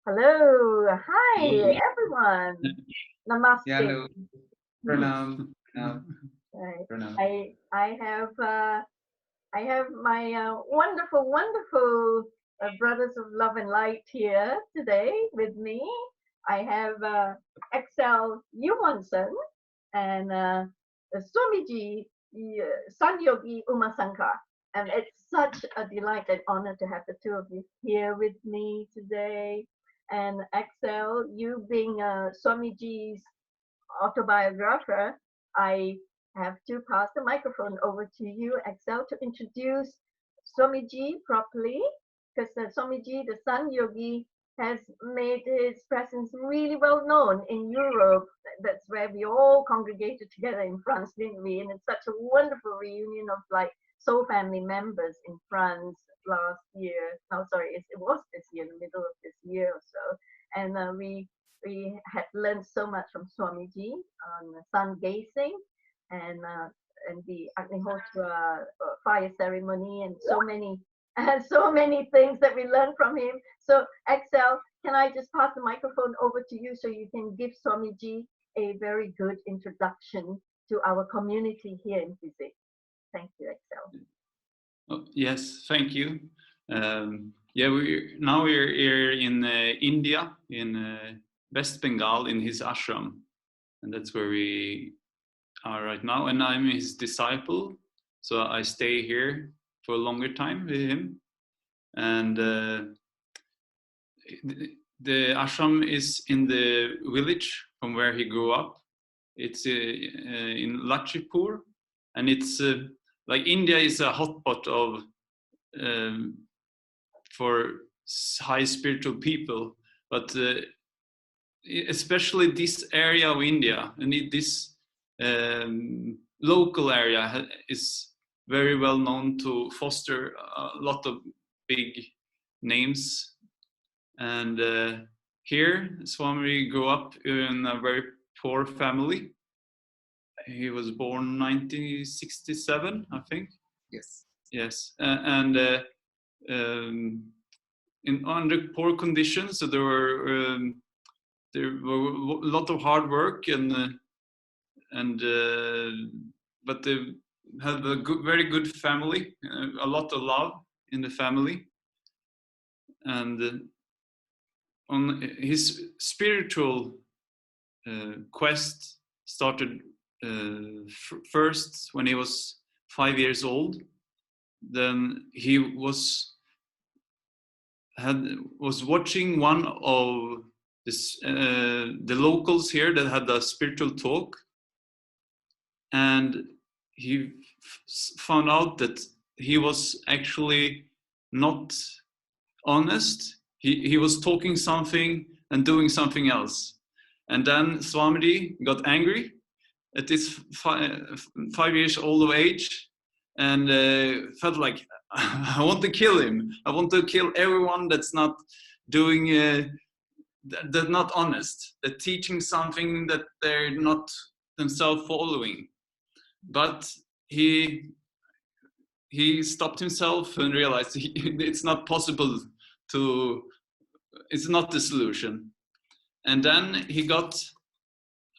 Hello, hi Hello. everyone. Yeah, Namaste. hello. Pranam. Pranam. Right. Pranam. I have my wonderful brothers of love and light here today with me. I have Axel Johansson and Swamiji Sunyogi Umasankar. And it's such a delight and honor to have the two of you here with me today. And Axel, you being Swamiji's autobiographer, I have to pass the microphone over to you, Axel, to introduce Swamiji properly, because Swamiji, the Sun Yogi, has made his presence really well known in Europe. That's where we all congregated together in France, didn't we? And it's such a wonderful reunion of like soul family members in France last year. No, sorry, it was this year, the middle of this year or so. And we had learned so much from Swamiji on sun gazing and uh, and the Agnihotra fire ceremony and so many and so many things that we learned from him. So Axel, can I just pass the microphone over to you so you can give Swamiji a very good introduction to our community here in Fizi? Thank you, Axel. Oh, yes, thank you. Yeah, we're here in India, in West Bengal, in his ashram, and that's where we are right now. And I'm his disciple, so I stay here for a longer time with him. And the ashram is in the village from where he grew up. It's in Lachipur, and it's like India is a hotspot of for high spiritual people, but especially this area of India and this local area is very well known to foster a lot of big names. And here, Swami grew up in a very poor family. He was born 1967, I think. Yes. Yes, and in under poor conditions, so there were a lot of hard work and but they had a very good family, a lot of love in the family, and on his spiritual quest started first when he was 5 years old. Then he was watching one of the locals here that had a spiritual talk, and he found out that he was actually not honest. He was talking something and doing something else. And then Swamiji got angry at this 5 years old of age, and felt like, I want to kill him. I want to kill everyone that's not doing, that's not honest, that teaching something that they're not themselves following. But he stopped himself and realized it's not possible to, it's not the solution. And then he got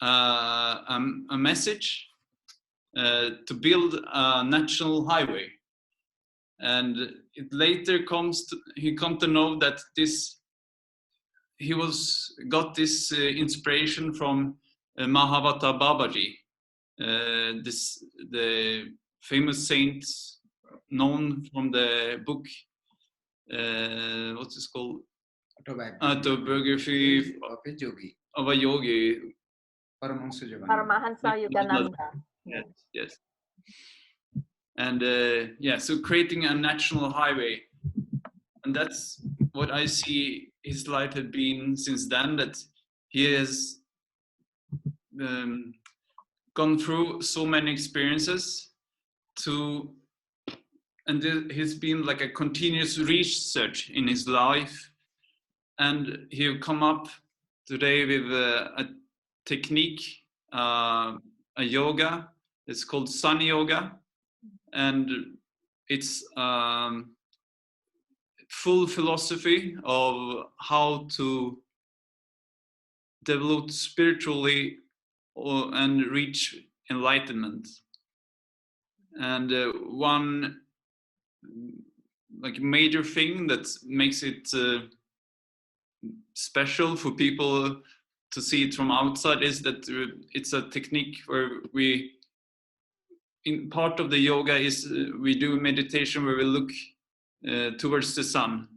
a message to build a national highway. And it later he come to know that he got this inspiration from Mahavata Babaji, the famous saint known from the book, what's it called? Autobiography of a yogi. Of a yogi. Paramahansa Yogananda. Yes. And yeah, so creating a national highway, and that's what I see his life had been since then, that he has gone through so many experiences and he's been like a continuous research in his life, and he'll come up today with a technique, a yoga. It's called Sunyoga, and it's full philosophy of how to develop spiritually and reach enlightenment. And one like major thing that makes it special for people to see it from outside is that it's a technique where we, in part of the yoga is we do meditation where we look towards the sun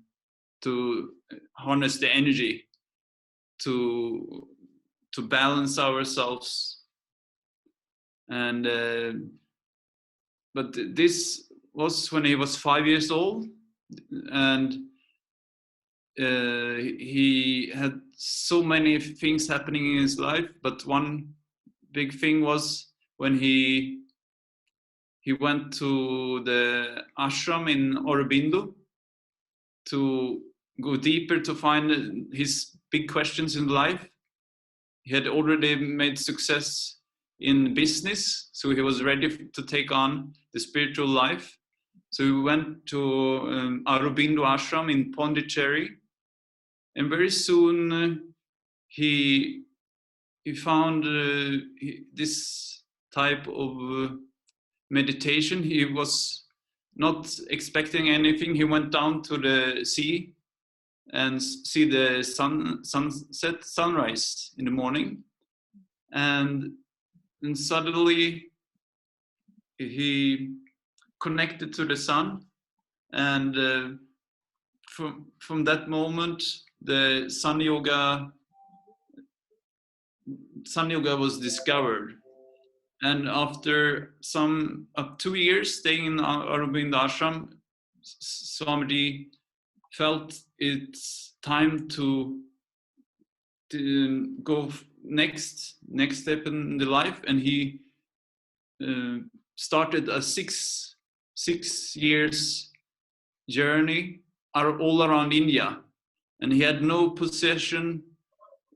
to harness the energy to balance ourselves. And but this was when he was 5 years old, and he had so many things happening in his life, but one big thing was when he went to the ashram in Aurobindo to go deeper to find his big questions in life. He had already made success in business, so he was ready to take on the spiritual life. So we went to Aurobindo Ashram in Pondicherry, and very soon he found this type of meditation. He was not expecting anything. He went down to the sea and see the sunrise in the morning, and suddenly he connected to the sun, and from that moment the Sunyoga was discovered. And after 2 years staying in Aurobindo Ashram, Swamiji felt it's time to go next step in the life, and he started a six years journey all around India, and he had no possession,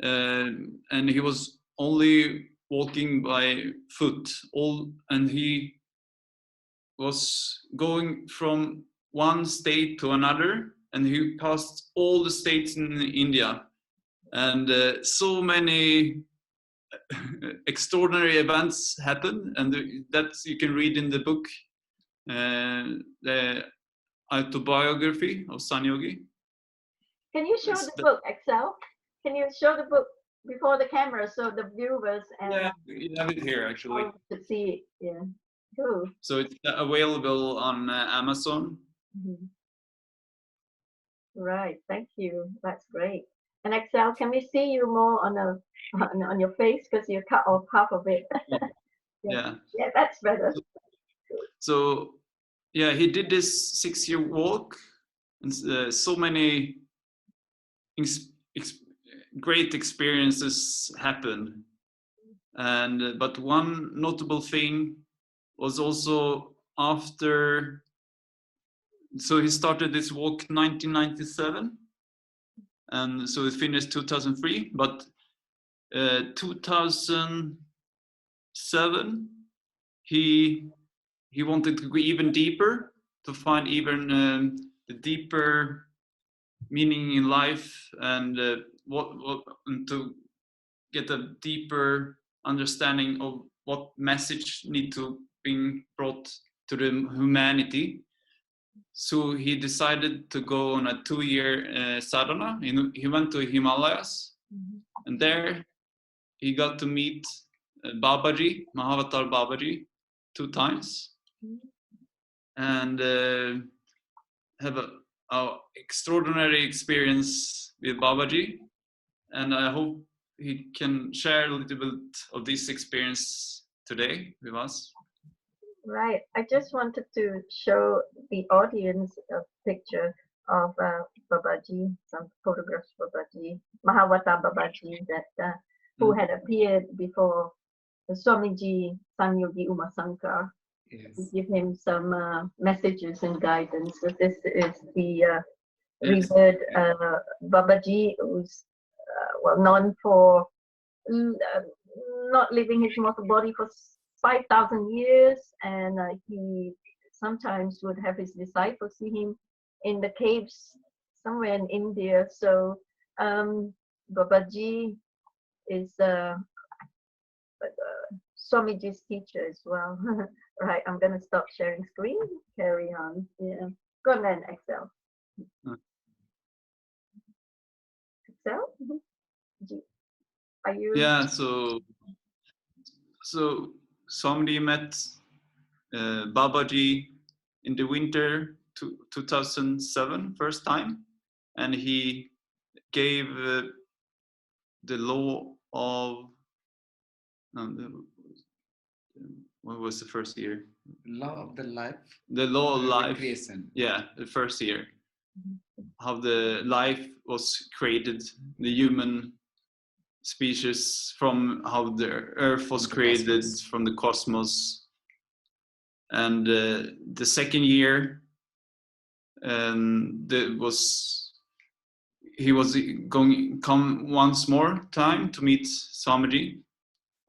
and he was only walking by foot, and he was going from one state to another, and he passed all the states in India, and so many extraordinary events happened, and that you can read in the book, the autobiography of Sunyogi. Can you show the book, Axel? Can you show the book before the camera so the viewers and you have it here actually to see it? Yeah, cool. So it's available on Amazon. Mm-hmm. Right, thank you. That's great. And Axel, can we see you more on your face because you cut off half of it? Yeah, that's better. So yeah, he did this 6-year walk, and so many great experiences happened, and but one notable thing was also after. So he started this walk 1997, and so it finished 2003. But 2007, he wanted to go even deeper, to find even the deeper meaning in life, and and to get a deeper understanding of what message need to be brought to the humanity. So he decided to go on a 2-year sadhana. He went to Himalayas, and there he got to meet Babaji, Mahavatar Babaji, 2 times, and have a extraordinary experience with Babaji. And I hope he can share a little bit of this experience today with us. Right. I just wanted to show the audience a picture of Babaji, some photographs of Babaji, Mahavatar Babaji, that who had appeared before the Swamiji, Sunyogi Umasankar, to give him some messages and guidance. So this is the revered Babaji, who's well known for not leaving his mortal body for 5,000 years, and he sometimes would have his disciples see him in the caves somewhere in India. So Babaji is Swamiji's teacher as well. Right, I'm going to stop sharing screen. Carry on. Yeah. Go on then, Excel. Excel? Are you? Yeah, so somebody met Babaji in the winter 2007 first time, and he gave the law of what was the first year? Law of the life. The law of life. Creation. Yeah, the first year. How the life was created, the human species, from how the earth was created, from the cosmos. And the second year, he was going come once more time to meet Swamiji,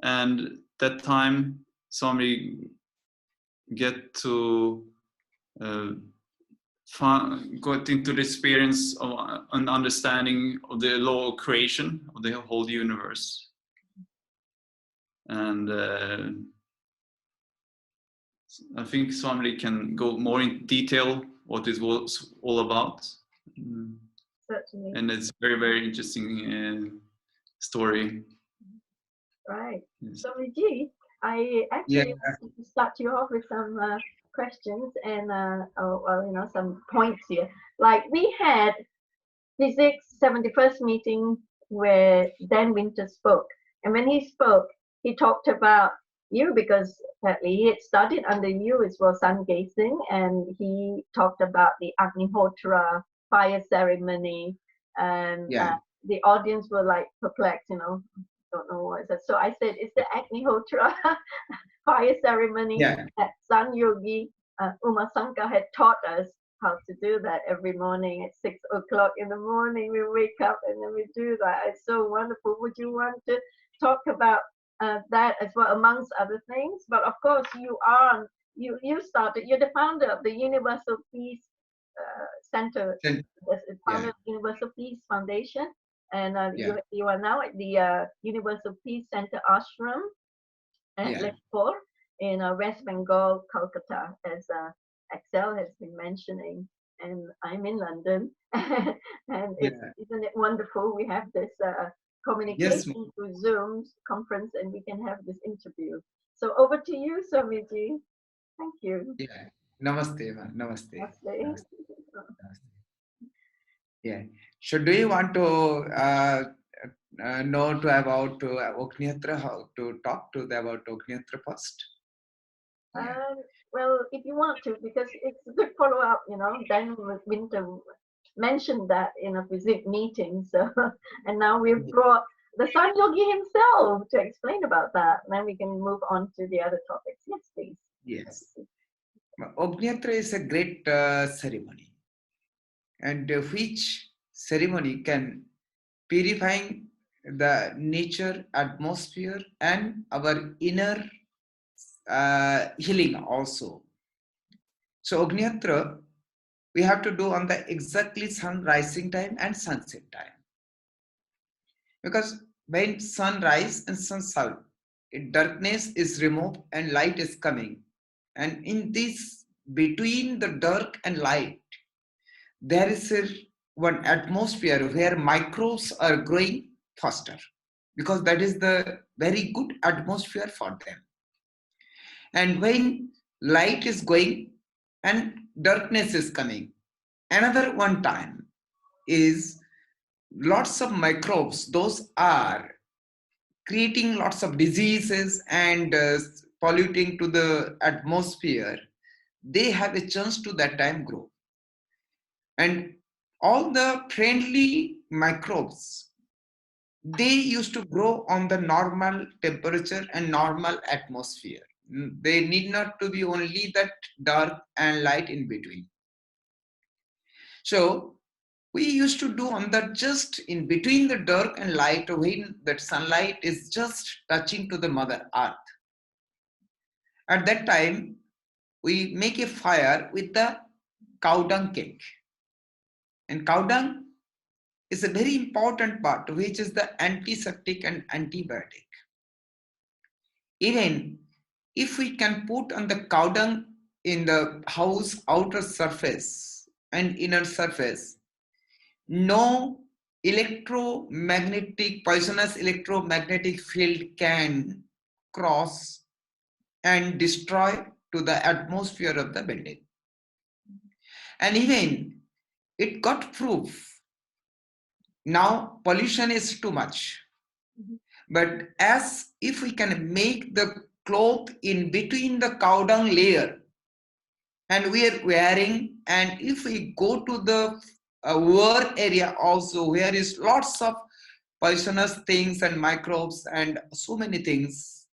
and that time Swamiji get to got into the experience of an understanding of the law of creation of the whole universe. And I think Swamiji can go more in detail what it was all about. Certainly. And it's very, very interesting story. Right. Yes. Swamiji, I actually want to start you off with some questions and some points here. Like we had Physics 71st meeting where Dan Winter spoke, and when he spoke, he talked about you because apparently he had studied under you as well, sun gazing, and he talked about the Agnihotra fire ceremony, and the audience were like perplexed, don't know what is that. So I said, it's the Agnihotra fire ceremony that Sunyogi Umasankar had taught us how to do that every morning at 6 o'clock in the morning. We wake up and then we do that. It's so wonderful. Would you want to talk about that as well, amongst other things? But of course, you're the founder of the Universal Peace Center, founder of Universal Peace Foundation, and you are now at the Universal Peace Center Ashram at Lehpur in West Bengal, Calcutta, as Axel has been mentioning, and I'm in London, and isn't it wonderful? We have this communication through Zoom conference, and we can have this interview. So over to you, Swamiji. Thank you. Yeah. Namaste, ma. Namaste. Namaste. Namaste. Yeah. So, do you want to know about Agnihotra? How to talk to about Agnihotra first? Well, if you want to, because it's a good follow-up, Dan Winter mentioned that in a physics meeting, so, and now we've brought the Sunyogi himself to explain about that. Then we can move on to the other topics. Yes, please. Yes. Agnihotra is a great ceremony, and which ceremony can purifying the nature, atmosphere, and our inner healing also. So Agnihotra, we have to do on the exactly sun rising time and sunset time. Because when sunrise and sunset, darkness is removed and light is coming. And in this, between the dark and light, there is one atmosphere where microbes are growing faster. Because that is the very good atmosphere for them. And when light is going and darkness is coming, another one time is lots of microbes. Those are creating lots of diseases and polluting to the atmosphere. They have a chance to that time grow. And all the friendly microbes, they used to grow on the normal temperature and normal atmosphere. They need not to be only that dark and light in between. So we used to do on that just in between the dark and light, when that sunlight is just touching to the Mother Earth. At that time, we make a fire with the cow dung cake. And cow dung is a very important part, which is the antiseptic and antibiotic. Even if we can put on the cow dung in the house outer surface and inner surface, no poisonous electromagnetic field can cross and destroy to the atmosphere of the building. And even it got proof. Now pollution is too much. But as if we can make the cloth in between the cow dung layer and we are wearing, and if we go to the war area also where is lots of poisonous things and microbes and so many things,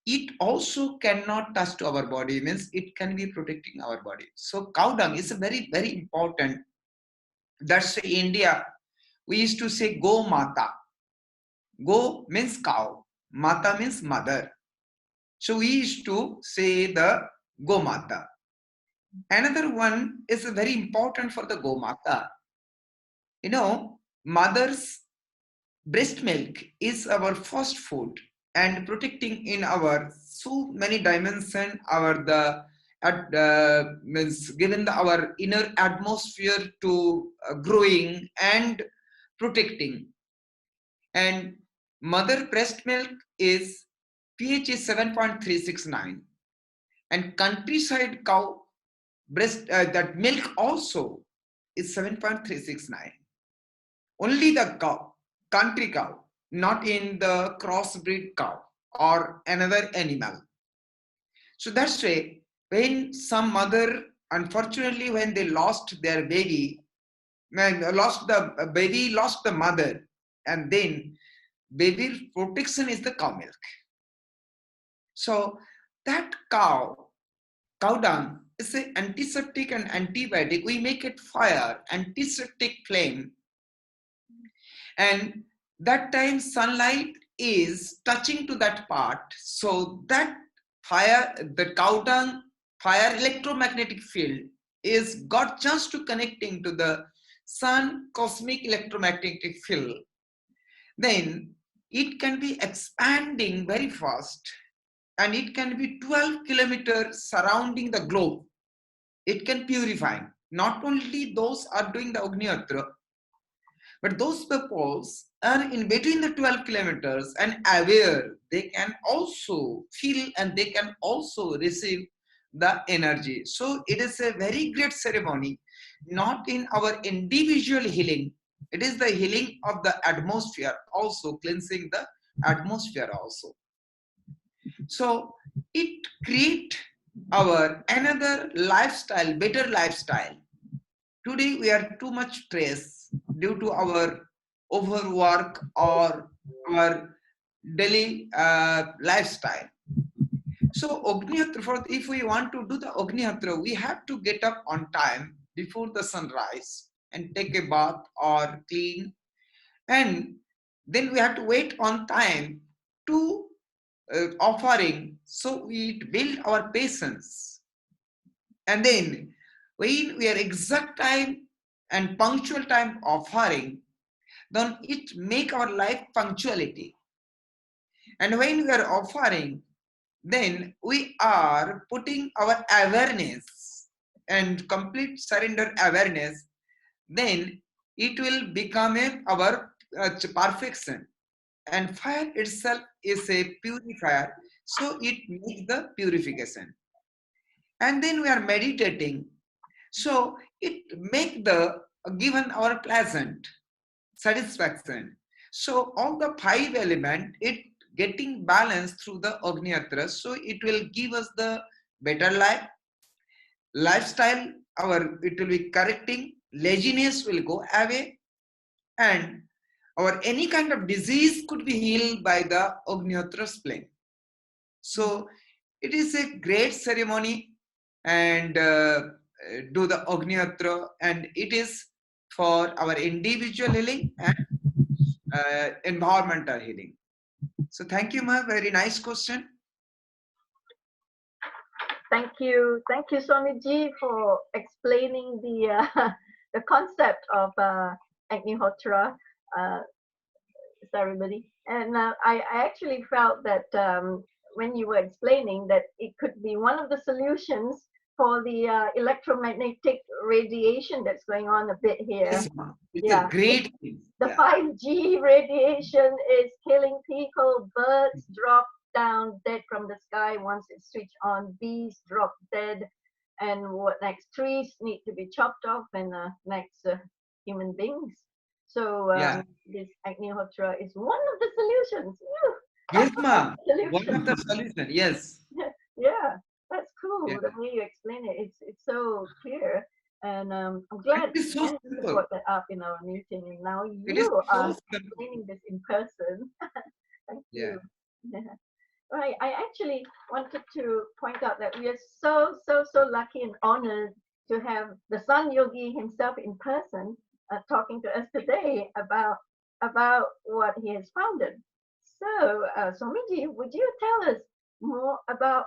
it also cannot touch to our body, means it can be protecting our body. So cow dung is a very, very important. That's India. We used to say go mata. Go means cow. Mata means mother. So we used to say the go mata. Another one is very important for the go mata. You know, mother's breast milk is our first food, and protecting in our so many dimensions our means given our inner atmosphere to growing and protecting. And mother breast milk is pH is 7.369, and countryside cow breast that milk also is 7.369. Only the cow, country cow, not in the crossbreed cow or another animal. So that's why when some mother, unfortunately, when they lost their baby, lost the mother, and then baby protection is the cow milk. So that cow dung is an antiseptic and antibiotic. We make it fire, antiseptic flame. And that time sunlight is touching to that part. So that fire, the cow dung fire electromagnetic field is got chance to connecting to the sun cosmic electromagnetic field. Then it can be expanding very fast, and it can be 12 kilometers surrounding the globe. It can purify. Not only those are doing the Agniyatra, but those peoples are in between the 12 kilometers and aware. They can also feel and they can also receive the energy. So it is a very great ceremony, not in our individual healing. It is the healing of the atmosphere, also cleansing the atmosphere also. So it creates our another lifestyle, better lifestyle. Today we are too much stress due to our overwork or our daily lifestyle. So Agnihatra, if we want to do the Agnihatra, we have to get up on time before the sunrise and take a bath or clean, and then we have to wait on time to offering, so we build our patience. And then when we are exact time and punctual time offering, then it make our life punctuality. And when we are offering, then we are putting our awareness and complete surrender awareness, then it will become our perfection. And fire itself is a purifier, so it makes the purification. And then we are meditating, so it make the given our pleasant satisfaction. So all the 5 elements, it getting balanced through the Agniyatra, so it will give us the better lifestyle. It will be correcting, laziness will go away, and or any kind of disease could be healed by the Agnihotra's flame. So it is a great ceremony, and do the Agnihotra, and it is for our individual healing and environmental healing. So thank you, Ma. Very nice question. Thank you, Swamiji, for explaining the the concept of Agnihotra ceremony. And I actually felt that when you were explaining that it could be one of the solutions for the electromagnetic radiation that's going on a bit here. Yes, ma'am. It's Yeah. a great thing. The Yeah. 5G radiation is killing people. Birds drop down dead from the sky once it's switched on. Bees drop dead. And what next? Trees need to be chopped off, and next human beings. So Yeah. this Agnihotra is one of the solutions. Yes, ma'am. Solution. One of the solutions. Yes. Yeah, that's cool. Yeah. The way you explain it, it's so clear. And I'm glad It is so you simple. brought that up in our meeting, and now It is you are so simple. explaining this in person. Thank Yeah. you. Yeah. Right. I actually wanted to point out that we are so lucky and honored to have the Sunyogi himself in person talking to us today about what he has founded. So, Swamiji, would you tell us more about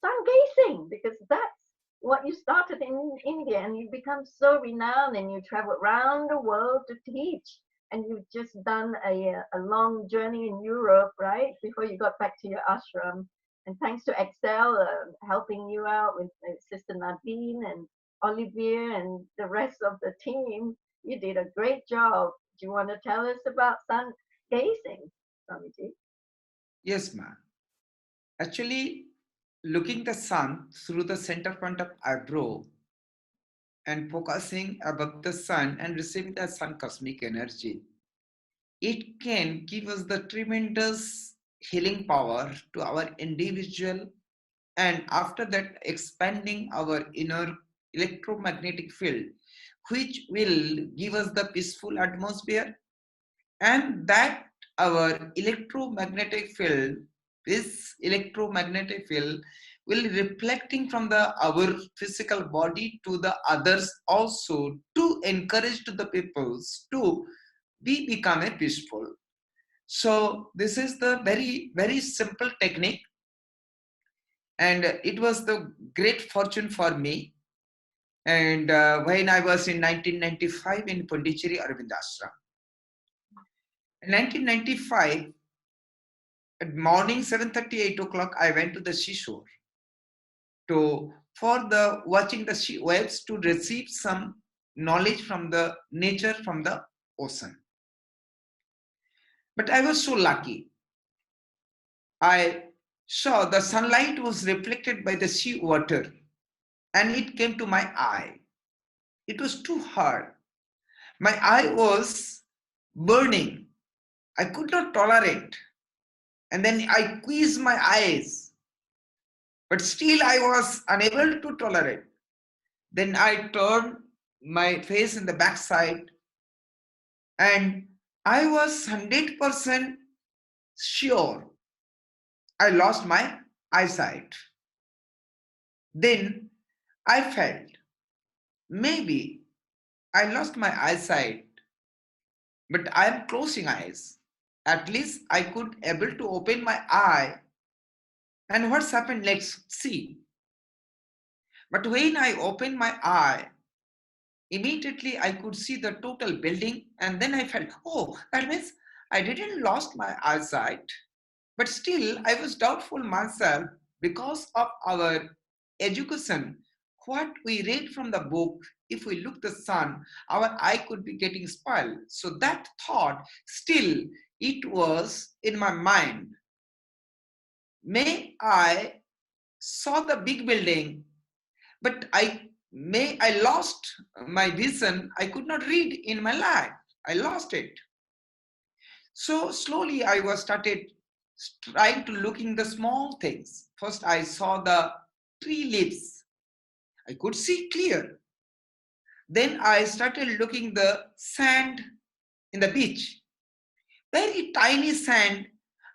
sun gazing? Because that's what you started in India, and you become so renowned, and you travel around the world to teach. And you've just done a long journey in Europe, right? Before you got back to your ashram. And thanks to Axel helping you out with Sister Nadine and Olivier and the rest of the team, you did a great job. Do you want to tell us about sun gazing, Swamiji? Yes, ma'am. Actually, looking the sun through the center point of eyebrow and focusing above the sun and receiving the sun cosmic energy, it can give us the tremendous healing power to our individual, and after that expanding our inner electromagnetic field, which will give us the peaceful atmosphere, and that our electromagnetic field, this electromagnetic field will reflecting from the our physical body to the others also, to encourage to the peoples to become a peaceful. So this is the very simple technique, and it was the great fortune for me. And when I was in 1995 in Pondicherry Arvind Ashram, in 1995 at morning 7:30, 8 o'clock, I went to the seashore for the watching the sea waves to receive some knowledge from the nature from the ocean. But I was so lucky. I saw the sunlight was reflected by the sea water, and it came to my eye. It was too hard. My eye was burning. I could not tolerate. And then I squeezed my eyes, but still I was unable to tolerate. Then I turned my face in the backside, and I was 100% sure I lost my eyesight. Then I felt maybe I lost my eyesight, but I am closing eyes. At least I could able to open my eye, and what's happened, let's see. But when I opened my eye, immediately I could see the total building, and then I felt, oh, that means I didn't lost my eyesight. But still I was doubtful myself because of our education. What we read from the book, if we look the sun, our eye could be getting spoiled. So that thought still it was in my mind. May I saw the big building, but I lost my vision. I could not read in my life. I lost it. So slowly I was started trying to look in the small things. First I saw the tree leaves. I could see clear. Then I started looking the sand in the beach. Very tiny sand.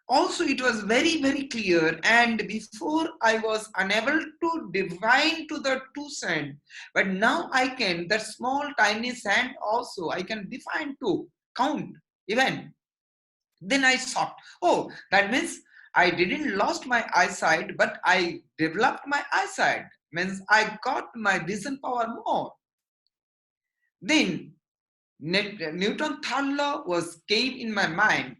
Also it was very clear, and before I was unable to divine to the two sand, but now I can, that small tiny sand also I can define to count even. Then I thought, oh, that means I didn't lost my eyesight, but I developed my eyesight. Means I got my vision power more. Then Newton's third law was came in my mind.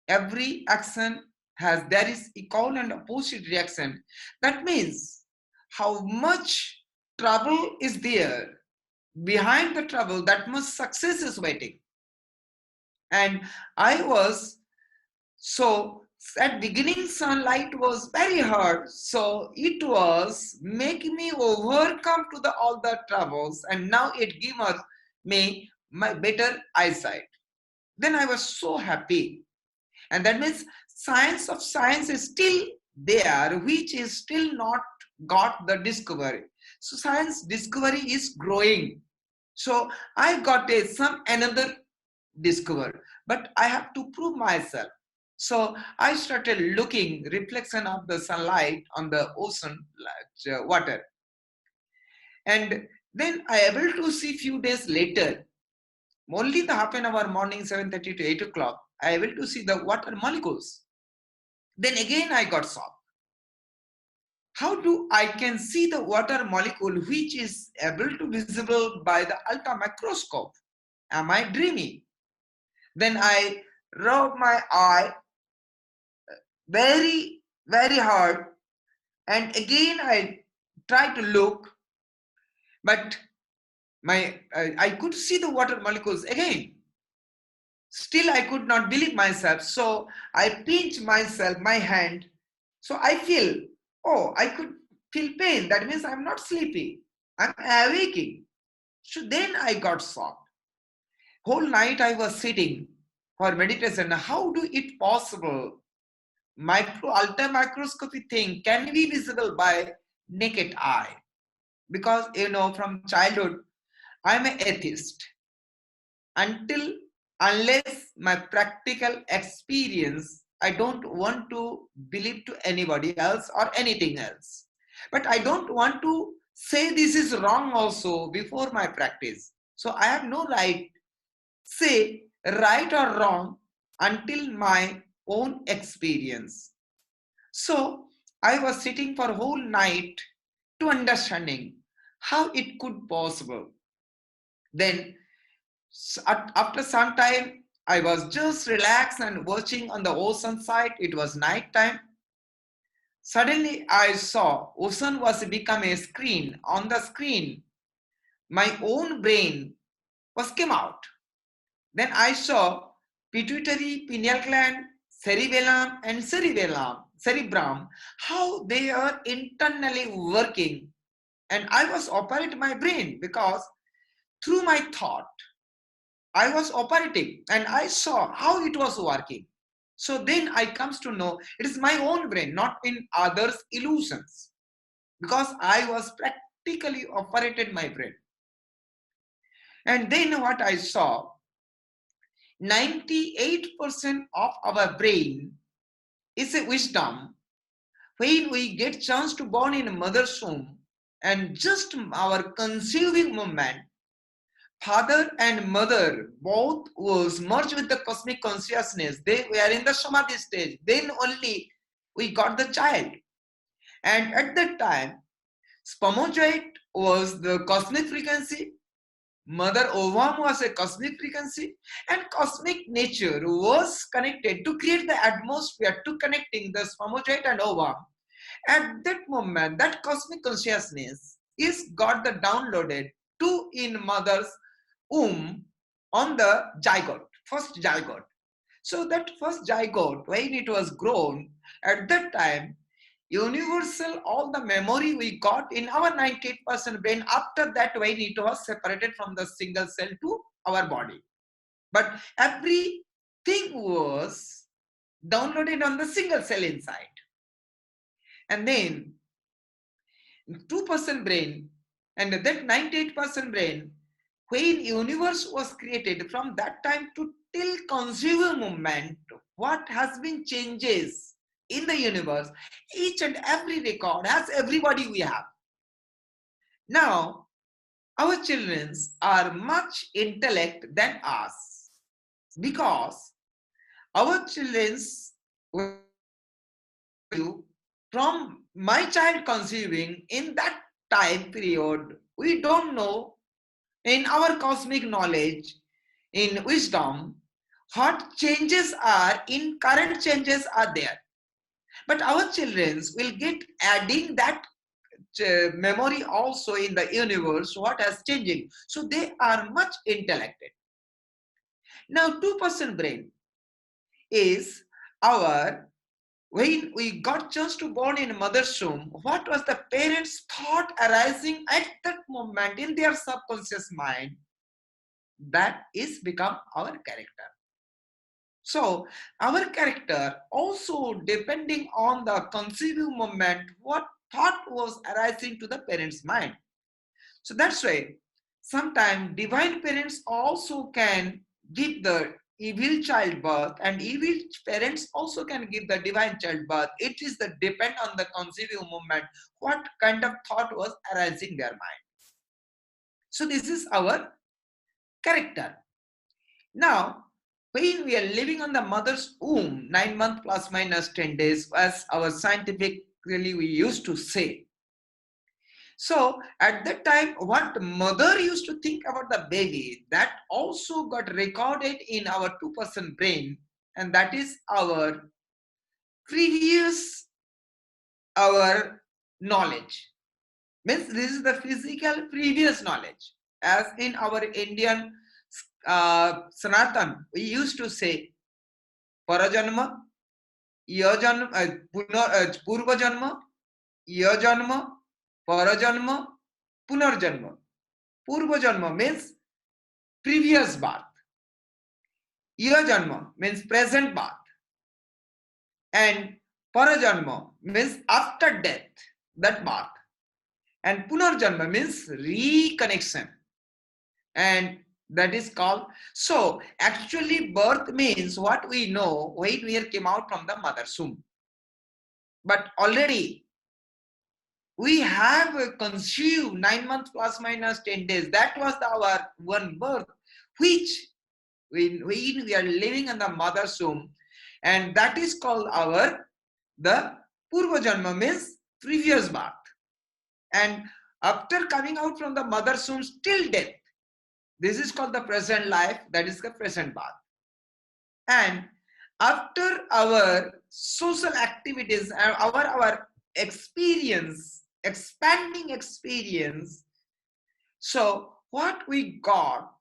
Every action there is equal and opposite reaction. That means how much trouble is there. Behind the trouble, that much success is waiting. And I was so at beginning sunlight was very hard, so it was making me overcome to all the troubles, and now it gave me my better eyesight. Then I was so happy, and that means science is still there, which is still not got the discovery. So science discovery is growing. So I got another discover, but I have to prove myself. So I started looking reflection of the sunlight on the ocean water, and then I able to see few days later, only the half an hour morning 7:30 to 8 o'clock, I able to see the water molecules. Then again I got shocked. How do I can see the water molecule which is able to visible by the ultra microscope? Am I dreaming? Then I rub my eye very, very hard, and again I try to look, but I could see the water molecules again. Still I could not believe myself, so I pinch myself, my hand, so I feel, oh, I could feel pain. That means I'm not sleepy, I'm awaking. So then I got shocked. Whole night I was sitting for meditation. How do it possible? Ultra microscopy thing can be visible by naked eye, because from childhood I'm an atheist. Unless my practical experience, I don't want to believe to anybody else or anything else. But I don't want to say this is wrong also before my practice. So I have no right say right or wrong until my own experience. So I was sitting for a whole night to understanding how it could possible. Then after some time, I was just relaxed and watching on the ocean side. It was night time. Suddenly I saw ocean was become a screen. On the screen, my own brain was came out. Then I saw pituitary, pineal gland, cerebellum and cerebrum, how they are internally working. And I was operating my brain, because through my thought, I was operating and I saw how it was working. So then I comes to know it is my own brain, not in others' illusions, because I was practically operated my brain. And then what I saw, 98% of our brain is a wisdom. When we get chance to born in a mother's womb, and just our conceiving moment, father and mother both was merged with the cosmic consciousness. They were in the samadhi stage. Then only we got the child. And at that time, spermatozoid was the cosmic frequency. Mother ovum was a cosmic frequency, and cosmic nature was connected to create the atmosphere to connecting the spermatozoid and ovum. At that moment, that cosmic consciousness is got the downloaded to in mother's womb on the zygote, first zygote. So that first zygote, when it was grown, at that time, universal, all the memory we got in our 98% brain, after that when it was separated from the single cell to our body. But everything was downloaded on the single cell inside. And then 2% brain, and that 98% brain, when universe was created, from that time to till conceiving moment, what has been changes in the universe, each and every record has everybody we have. Now, our children are much intellect than us, because our children, from my child conceiving, in that time period, we don't know in our cosmic knowledge, in wisdom, what changes are in current changes are there. But our children will get adding that memory also in the universe, what has changing. So they are much intellected. Now 2% brain is our, when we got chance to born in mother's womb, what was the parents' thought arising at that moment in their subconscious mind, that is become our character. So our character also depending on the conceiving moment, what thought was arising to the parents' mind. So that's why sometimes divine parents also can give the evil child birth, and evil parents also can give the divine child birth. It is the depend on the conceiving moment, what kind of thought was arising their mind. So this is our character. Now, when we are living on the mother's womb, 9 months plus minus 10 days, as our scientifically we used to say. So at that time, what mother used to think about the baby, that also got recorded in our 2% brain, and that is our previous, our knowledge. Means this is the physical previous knowledge. As in our Indian Sanatan, we used to say Parajanma, Yajanma, Purva Janma, Yajanma, Parajanma, Punarjanma. Purva Janma means previous birth. Yajanma means present birth. And Parajanma means after death, that birth. And Punarjanma means reconnection. And that is called, so actually birth means what we know when we came out from the mother's womb. But already we have consumed 9 months plus minus 10 days. That was our one birth, which when we are living in the mother's womb, and that is called our, the Purva Janma means previous birth. And after coming out from the mother's womb till death, this is called the present life, that is the present birth. And after our social activities, our experience, expanding experience, so what we got,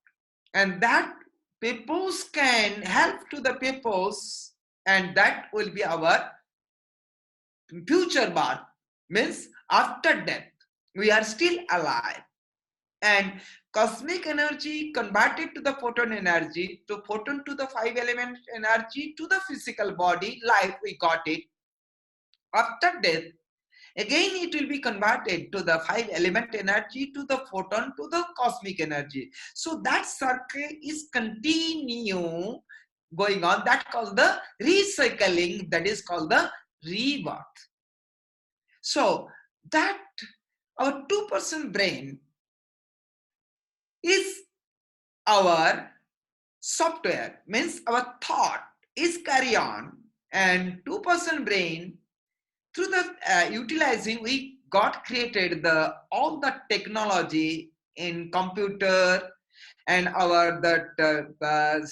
and that peoples can help to the peoples, and that will be our future birth, means after death, we are still alive. And cosmic energy converted to the photon energy, to photon to the 5 element energy, to the physical body, life, we got it. After death, again it will be converted to the 5 element energy, to the photon, to the cosmic energy. So that circle is continue going on. That called the recycling, that is called the rebirth. So that our 2% brain is our software, means our thought is carry on, and 2% brain, through the utilizing, we got created the all the technology in computer and our that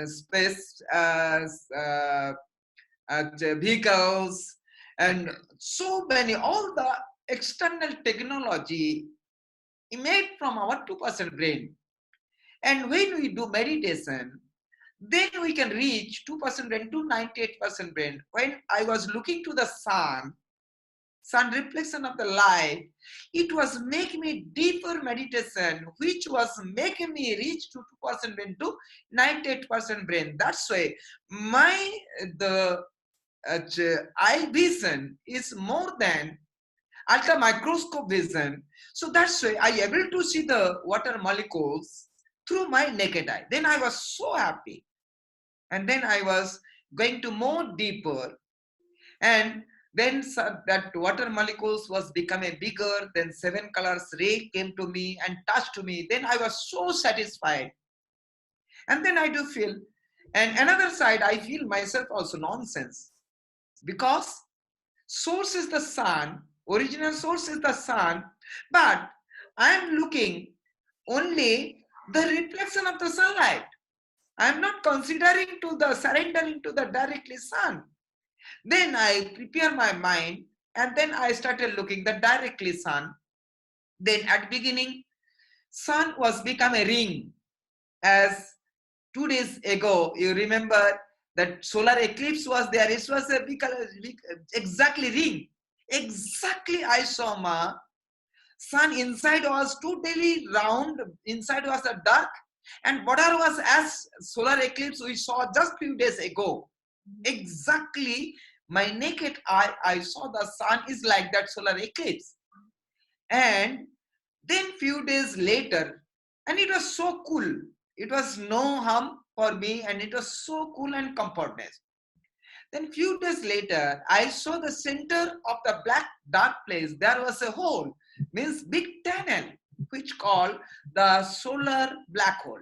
space vehicles, and so many, all the external technology made from our 2% brain. And when we do meditation, then we can reach 2% brain to 98% brain. When I was looking to the sun reflection of the light, it was making me deeper meditation, which was making me reach to 2% brain to 98% brain. That's why my eye vision is more than ultra microscope vision. So that's why I able to see the water molecules through my naked eye. Then I was so happy. And then I was going to more deeper. And then that water molecules was becoming bigger. Then 7 colors ray came to me and touched me. Then I was so satisfied. And then I do feel, and another side, I feel myself also nonsense. Because source is the sun, original source is the sun, but I am looking only the reflection of the sunlight. I am not considering to the surrendering to the directly sun. Then I prepare my mind and then I started looking the directly sun. Then at beginning, sun was become a ring. As 2 days ago, you remember that solar eclipse was there. It was a big, exactly ring. Exactly I saw ma. Sun inside was totally round, inside was a dark, and border was as solar eclipse we saw just few days ago. Exactly my naked eye, I saw the sun is like that solar eclipse. And then few days later, and it was so cool. It was no harm for me and it was so cool and comfortness. Then few days later, I saw the center of the black dark place. There was a hole, means big tunnel, which called the solar black hole.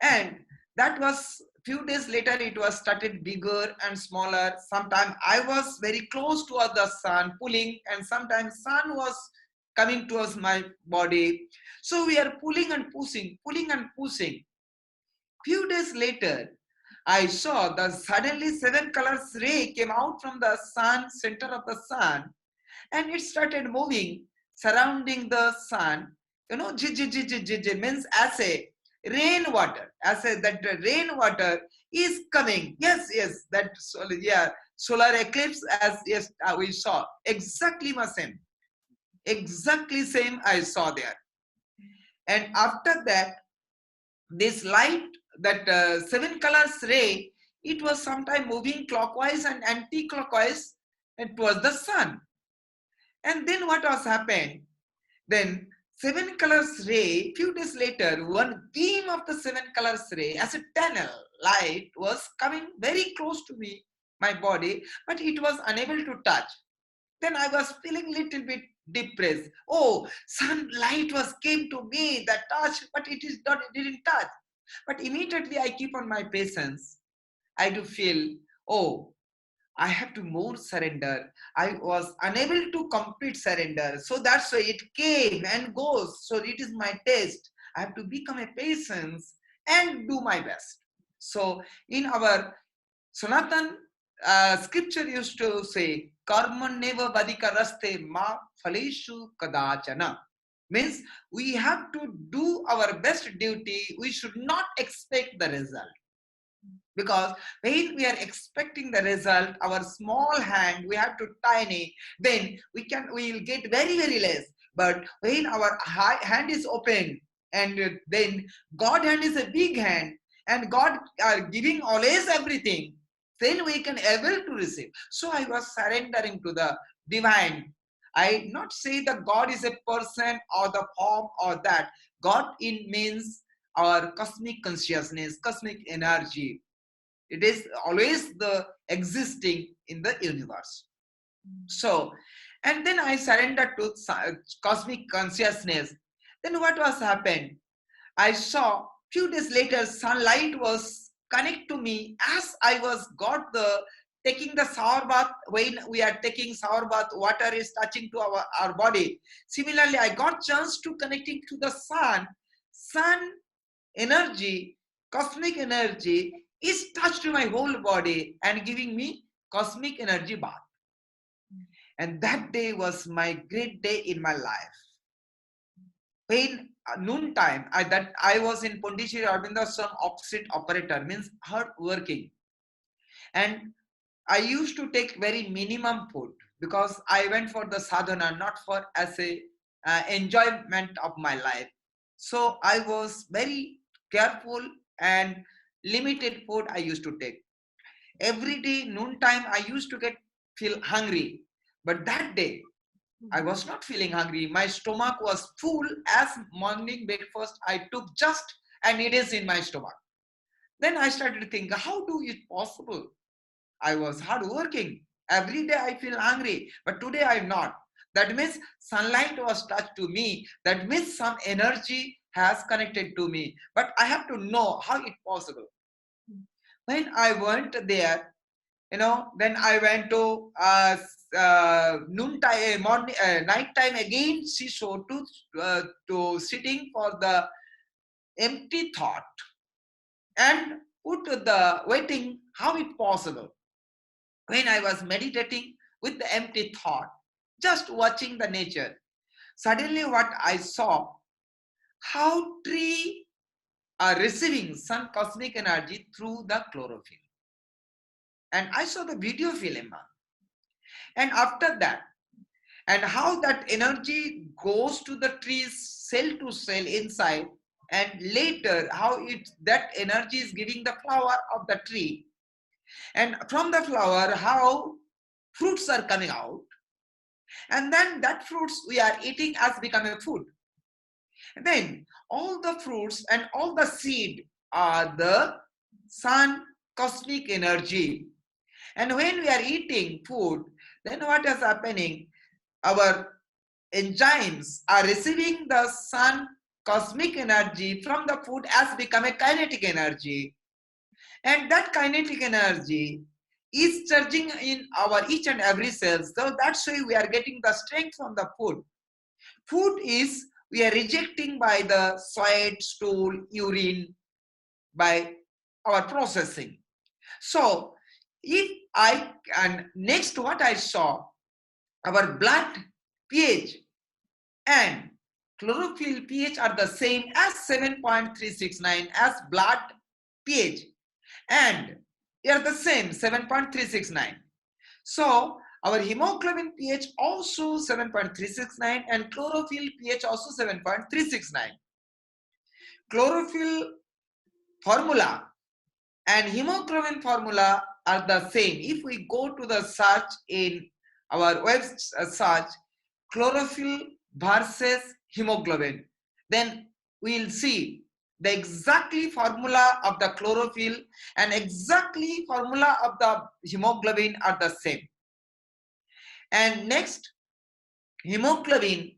And that was few days later, it was started bigger and smaller. Sometimes I was very close towards the sun, pulling, and sometimes sun was coming towards my body. So we are pulling and pushing, pulling and pushing. Few days later, I saw the suddenly 7 colors ray came out from the sun, center of the sun, and it started moving, surrounding the sun. You know, means as a rainwater, as a that the rainwater is coming. Yes, that solar eclipse as yes we saw exactly the same, exactly same I saw there. And after that, this light, that 7 colors ray, it was sometime moving clockwise and anti-clockwise towards the sun. And then what was happened? Then 7 colors ray, few days later, one beam of the 7 colors ray as a tunnel light was coming very close to me, my body, but it was unable to touch. Then I was feeling little bit depressed. Oh, sunlight was came to me, that touch, but it is not, it didn't touch. But immediately I keep on my patience. I do feel, oh, I have to more surrender. I was unable to complete surrender. So that's why it came and goes. So it is my test. I have to become a patience and do my best. So in our Sanatan scripture used to say, Karmaneva vadika raste ma phaleshu kadachana. Means we have to do our best duty. We should not expect the result. Because when we are expecting the result, our small hand, we have to tiny, then we will get very, very less. But when our hand is open, and then God hand is a big hand, and God are giving always everything, then we can able to receive. So I was surrendering to the divine. I not say that God is a person or the form or that. God in means our cosmic consciousness, cosmic energy. It is always the existing in the universe. So, and then I surrendered to cosmic consciousness. Then what was happened? I saw few days later sunlight was connect to me as I was got the taking the shower bath. When we are taking shower bath, water is touching to our body. Similarly, I got chance to connecting to the sun energy, cosmic energy is touched to my whole body and giving me cosmic energy bath. And that day was my great day in my life. When noon time, I was in Pondicherry Arvindashram opposite operator, means hard working. And I used to take very minimum food because I went for the sadhana, not for as a enjoyment of my life. So I was very careful and limited food I used to take. Every day, noontime, I used to feel hungry. But that day, I was not feeling hungry. My stomach was full as morning breakfast I took just, and it is in my stomach. Then I started thinking, how do it possible? I was hardworking. Every day I feel hungry, but today I'm not. That means sunlight was touched to me. That means some energy has connected to me. But I have to know how it's possible. When I went there, then I went to noontime, morning, night time again seashore to sitting for the empty thought and put the waiting how it possible. When I was meditating with the empty thought, just watching the nature, suddenly what I saw, how tree are receiving sun cosmic energy through the chlorophyll. And I saw the video film. And after that, and how that energy goes to the trees cell to cell inside, and later how that energy is giving the flower of the tree, and from the flower how fruits are coming out, and then that fruits we are eating has become a food. And then all the fruits and all the seed are the sun cosmic energy. And when we are eating food, then what is happening? Our enzymes are receiving the sun cosmic energy from the food as become a kinetic energy. And that kinetic energy is charging in our each and every cell. So that's why we are getting the strength from the food. Food is we are rejecting by the sweat, stool, urine, by our processing. So and next what I saw, our blood pH and chlorophyll pH are the same as 7.369 as blood pH, and they are the same 7.369. So our hemoglobin pH also 7.369 and chlorophyll pH also 7.369. Chlorophyll formula and hemoglobin formula are the same. If we go to the search in our web search, chlorophyll versus hemoglobin, then we will see the exactly formula of the chlorophyll and exactly formula of the hemoglobin are the same. And next, hemoglobin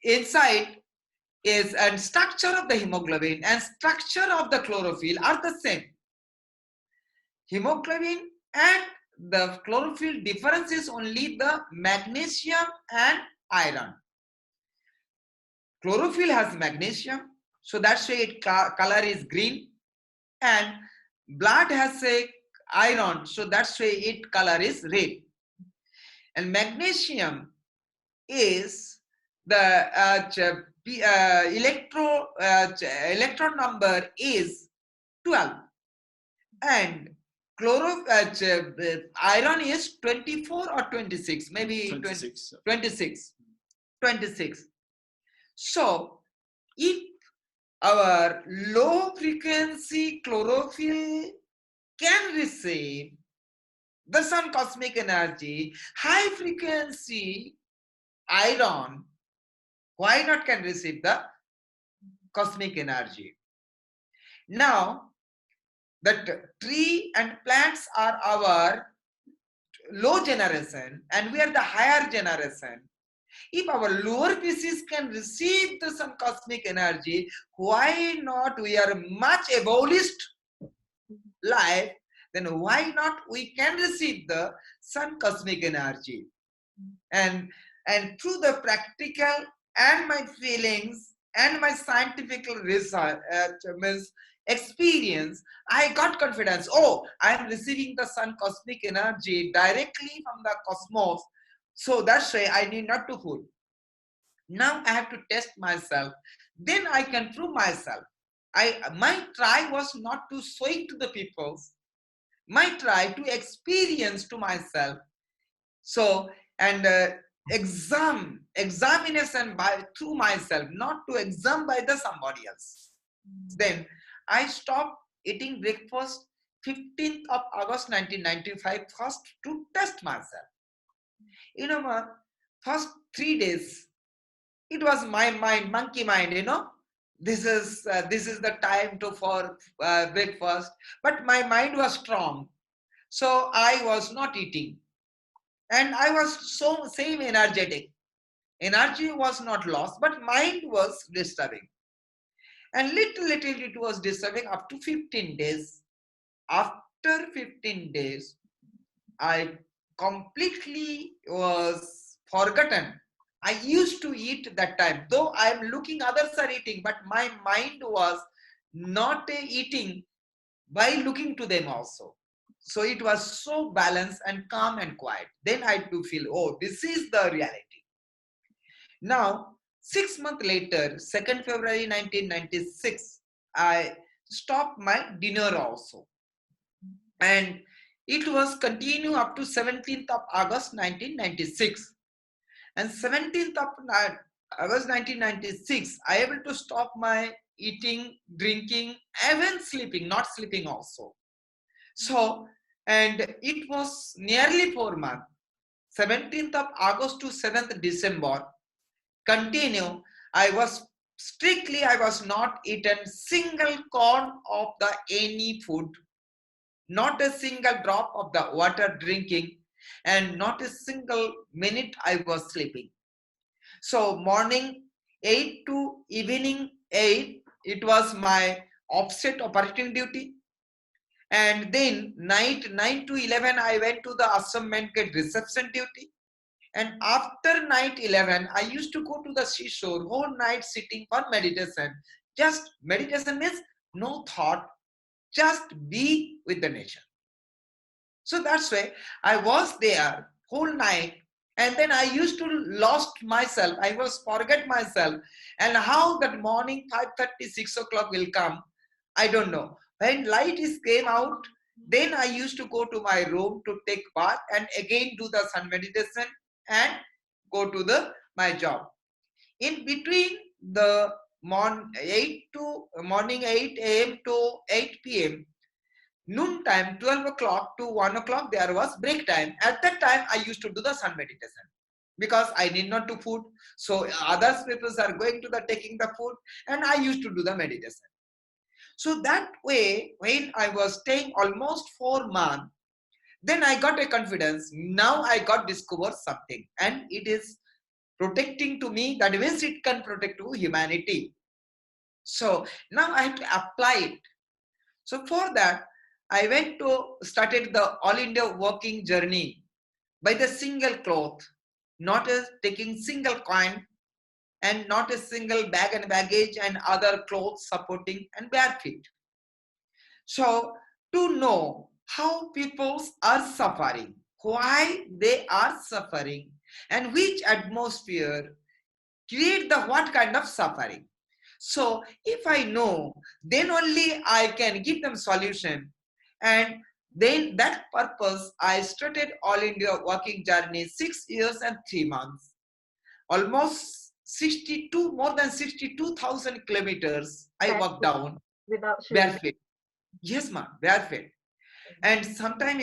inside is and structure of the hemoglobin and structure of the chlorophyll are the same. Hemoglobin and the chlorophyll difference is only the magnesium and iron. Chlorophyll has magnesium, so that's why its color is green, and blood has a iron, so that's why its color is red. And magnesium is the electron number is 12, and iron is 24 or 26, maybe 26. 26. So if our low frequency chlorophyll can receive the sun cosmic energy, high frequency iron, why not can receive the cosmic energy? Now, that tree and plants are our low generation and we are the higher generation. If our lower species can receive the sun cosmic energy, why not we are much evolved life, then why not we can receive the sun cosmic energy? And through the practical and my feelings and my scientific research experience, I got confidence. Oh, I am receiving the sun cosmic energy directly from the cosmos. So that's why I need not to food. Now I have to test myself. Then I can prove myself. My try was not to show it to the people. My try to experience to myself. So, and examination by through myself, not to exam by the somebody else. Then I stopped eating breakfast 15th of August 1995 first to test myself. You know, first 3 days, it was my mind, monkey mind, you know. This is the time for breakfast. But my mind was strong. So I was not eating. And I was so same energetic. Energy was not lost, but mind was disturbing. And little it was disturbing up to 15 days. After 15 days, I completely was forgotten. I used to eat that time, though I am looking others are eating, but my mind was not eating by looking to them also. So it was so balanced and calm and quiet. Then I do feel, oh, this is the reality. Now, 6 months later, 2nd February 1996, I stopped my dinner also. And it was continue up to 17th of August 1996. And 17th of August 1996, I able to stop my eating, drinking, even sleeping, not sleeping also. So, and it was nearly 4 months, 17th of August to 7th December, continue, I was not eaten single corn of the any food, not a single drop of the water drinking, and not a single minute I was sleeping. So morning 8 to evening 8, it was my offset operating duty. And then night 9 to 11, I went to the Ashram main gate reception duty. And after night 11, I used to go to the seashore, whole night sitting for meditation. Just meditation means no thought, just be with the nature. So that's why I was there whole night. And then I used to lost myself. I was forget myself. And how that morning 5:30, 6 o'clock will come, I don't know. When light is came out, then I used to go to my room to take bath and again do the sun meditation and go to my job. In between the morning 8 a.m. to 8 p.m., noon time, 12 o'clock to 1 o'clock, there was break time. At that time, I used to do the sun meditation because I need not to food. So others people are going to the taking the food and I used to do the meditation. So that way, when I was staying almost 4 months, then I got a confidence. Now I got discovered something and it is protecting to me. That means it can protect to humanity. So now I have to apply it. So for that, I went to started the All India walking journey by the single cloth, not a taking single coin and not a single bag and baggage and other clothes supporting and bare feet. So to know how people are suffering, why they are suffering, and which atmosphere create the what kind of suffering. So if I know, then only I can give them solution. And then that purpose, I started All India walking journey 6 years and 3 months. Almost 62, more than 62,000 kilometers I walked down without shoes. barefoot. Yes, ma'am, barefoot. And sometime,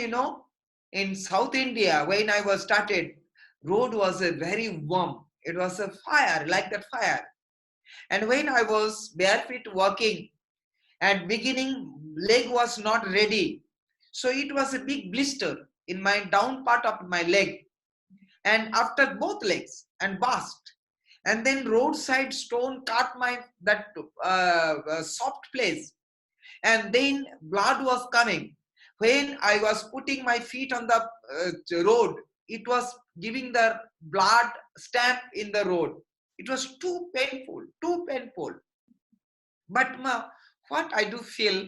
in South India, when I was started, road was a very warm. It was a fire, like that fire. And when I was barefoot walking, at beginning, leg was not ready. So it was a big blister in my down part of my leg. And after both legs and burst. And then roadside stone cut that soft place. And then blood was coming. When I was putting my feet on the road, it was giving the blood stamp in the road. It was too painful, too painful. But what I do feel,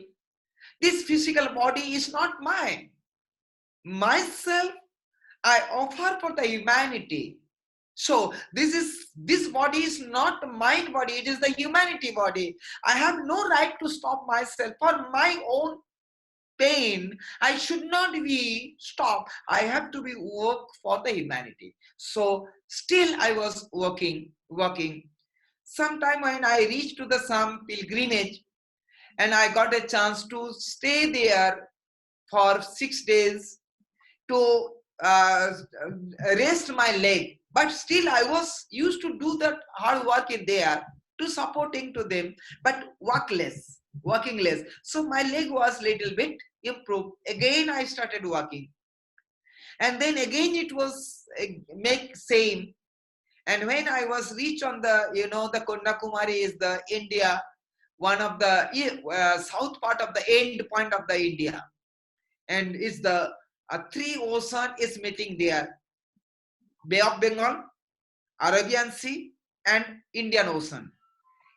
this physical body is not mine. Myself, I offer for the humanity. So this body is not mind body, it is the humanity body. I have no right to stop myself for my own pain. I should not be stopped. I have to be work for the humanity. So still I was working. Sometime when I reached to some pilgrimage and I got a chance to stay there for 6 days to rest my leg. But still I was used to do that hard work in there to supporting to them, but working less. So my leg was little bit improved. Again I started working. And then again it was make same. And when I was reached on the, the Kanyakumari is the India, one of the south part of the end point of the India. And it's the 3 ocean is meeting there. Bay of Bengal, Arabian Sea, and Indian Ocean.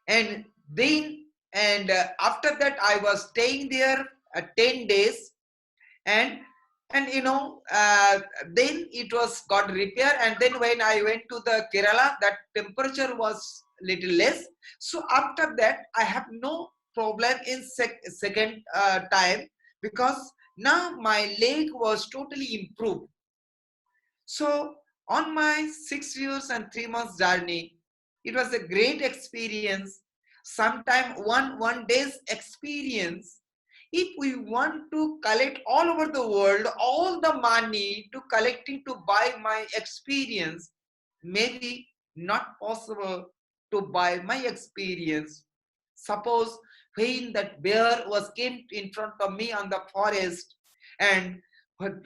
And then, after that, I was staying there 10 days, and then it was got repair. And then when I went to the Kerala, that temperature was little less. So after that, I have no problem in second time, because now my leg was totally improved. So on my 6 years and 3 months journey, it was a great experience. Sometime one day's experience. If we want to collect all over the world all the money to collecting to buy my experience, maybe not possible to buy my experience. Suppose when that bear was came in front of me on the forest, and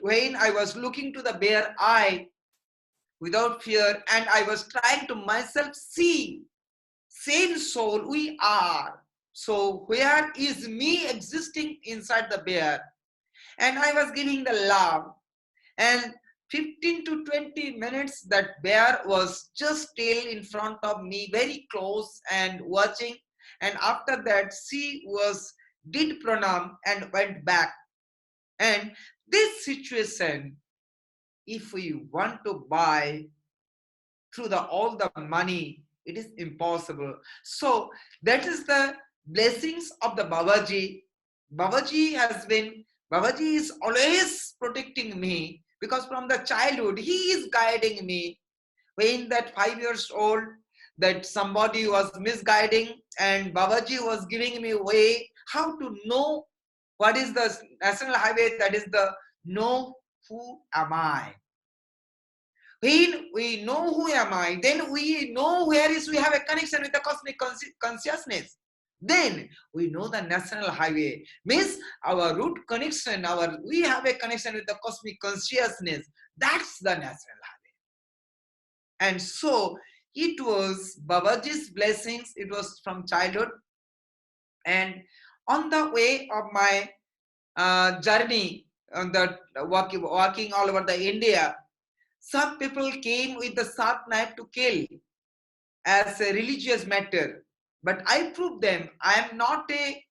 when I was looking to the bear eye without fear, and I was trying to myself see, same soul we are. So where is me existing inside the bear? And I was giving the love. And 15 to 20 minutes, that bear was just still in front of me, very close and watching. And after that, she did pranam and went back. And this situation, if we want to buy through all the money, it is impossible. So that is the blessings of the Babaji. Babaji is always protecting me, because from the childhood he is guiding me. When that 5 years old, that somebody was misguiding, and Babaji was giving me way how to know what is the national highway, that is the know who am I. When we know who am I, then we know we have a connection with the cosmic consciousness. Then we know the national highway. Means our root connection, we have a connection with the cosmic consciousness. That's the national highway. And so it was Babaji's blessings. It was from childhood. And on the way of my journey, on the walking all over the India, some people came with the sharp knife to kill as a religious matter. But I proved them I am not a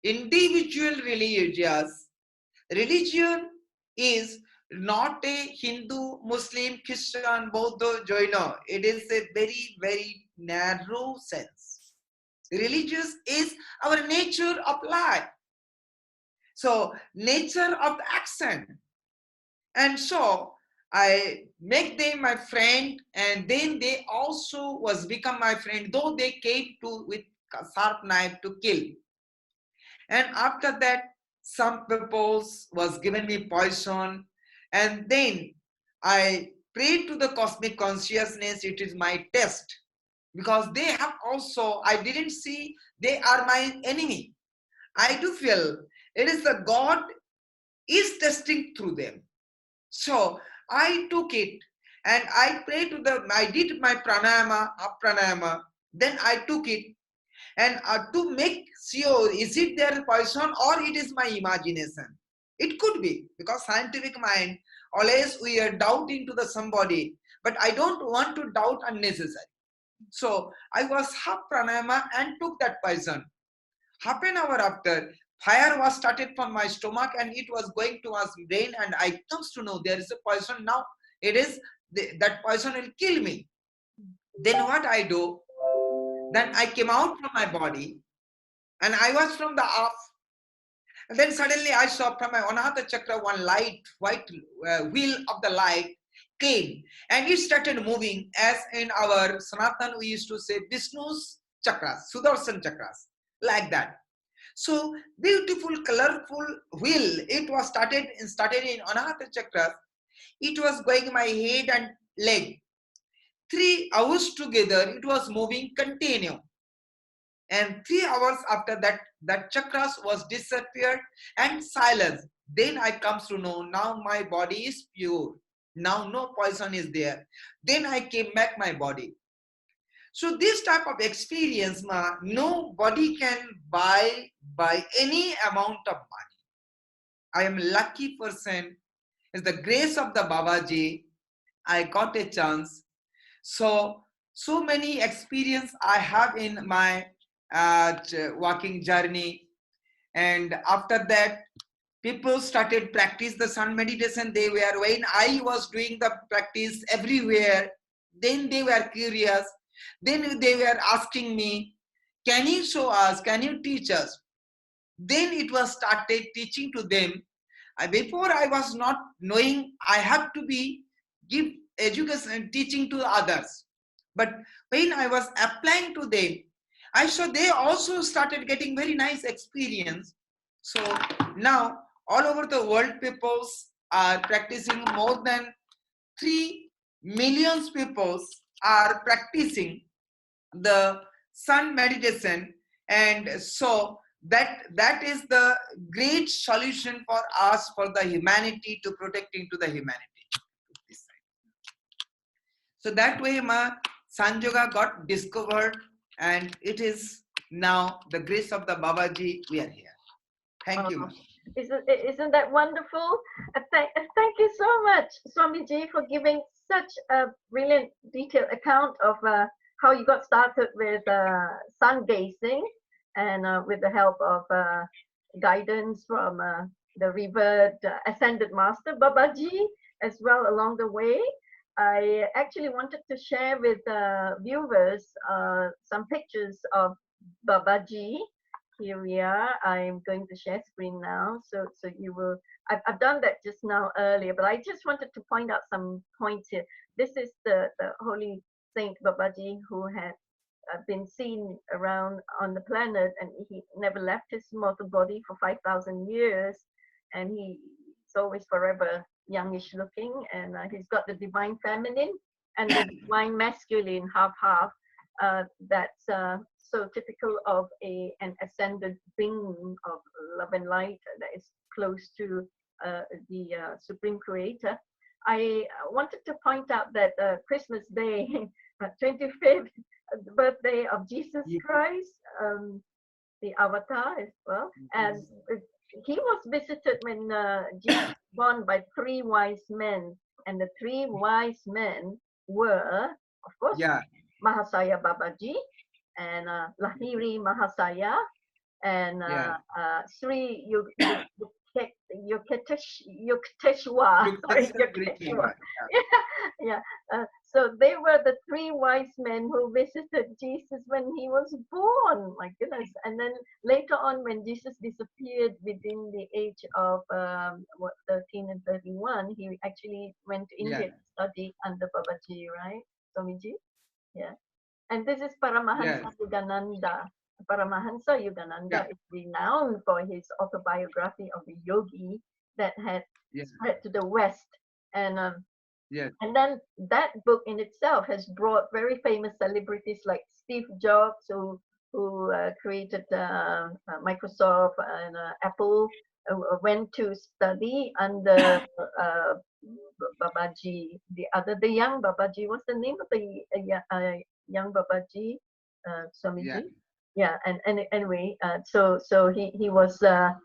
individual religious. Religion is not a Hindu, Muslim, Christian, Buddha, Jaina. It is a very, very narrow sense. Religious is our nature of life. So, nature of the action. And so, I make them my friend, and then they also become my friend, though they came with a sharp knife to kill. And after that, some people was given me poison, and then I prayed to the cosmic consciousness. It is my test, because they have also, I didn't see they are my enemy. I do feel it is the God is testing through them. So I took it, and I prayed I did my pranayama, then I took it, and to make sure, is it their poison or it is my imagination? It could be, because scientific mind, always we are doubting to somebody, but I don't want to doubt unnecessary. So I was half pranayama and took that poison. Half an hour after, fire was started from my stomach, and it was going to my brain, and I comes to know there is a poison now. It is that poison will kill me. Then what I do? Then I came out from my body, and I was from the off. And then suddenly I saw from my Anahata Chakra one light, white wheel of the light came, and it started moving, as in our Sanatan we used to say Vishnu's chakras, Sudarshan chakras, like that. So beautiful, colorful wheel. It was started in Anahata chakras. It was going my head and leg. 3 hours together, it was moving continue. And 3 hours after that, that chakras was disappeared and silence. Then I comes to know, now my body is pure. Now no poison is there. Then I came back my body. So this type of experience, nobody can buy by any amount of money. I am a lucky person. It's the grace of the Babaji. I got a chance. So many experience I have in my walking journey. And after that, people started practice the sun meditation. They were, when I was doing the practice everywhere, then they were curious. Then they were asking me, can you show us, can you teach us? Then it was started teaching to them. Before I was not knowing I have to be give education and teaching to others. But when I was applying to them, I saw they also started getting very nice experience. So now all over the world, people are practicing. More than 3 million people are practicing the sun meditation. And so that is the great solution for us, for the humanity, to protecting to the humanity. So that way Sunyoga got discovered, and it is now the grace of the Babaji we are here. Thank you, ma'am. Isn't that wonderful? Thank you so much, Swamiji, for giving such a brilliant, detailed account of how you got started with sun gazing, and with the help of guidance from the revered ascended master Babaji as well along the way. I actually wanted to share with viewers some pictures of Babaji. Here we are. I'm going to share screen now, so you will. I've done that just now earlier, but I just wanted to point out some points here. This is the Holy Saint Babaji, who had been seen around on the planet, and he never left his mortal body for 5,000 years, and he's always forever youngish looking, and he's got the divine feminine and the divine masculine half. That's so typical of an ascended being of love and light that is close to the Supreme Creator. I wanted to point out that Christmas Day, 25th birthday of Jesus Christ, the Avatar as well, and he was visited when Jesus was born by 3 wise men, and the 3 wise men were, of course, Mahasaya Babaji, and Lahiri Mahasaya, and Sri Yukteswar. So they were the 3 wise men who visited Jesus when he was born. My goodness! And then later on, when Jesus disappeared within the age of 13 and 31, he actually went to India to study under Babaji, right, Swamiji? Yeah. And this is Paramahansa Yogananda. Paramahansa Yogananda is renowned for his autobiography of a yogi that had spread to the West. And and then that book in itself has brought very famous celebrities like Steve Jobs, who created Microsoft and Apple, went to study under Babaji. The young Babaji. What's the name of the young Babaji? Swamiji. Yeah, and anyway, so he was a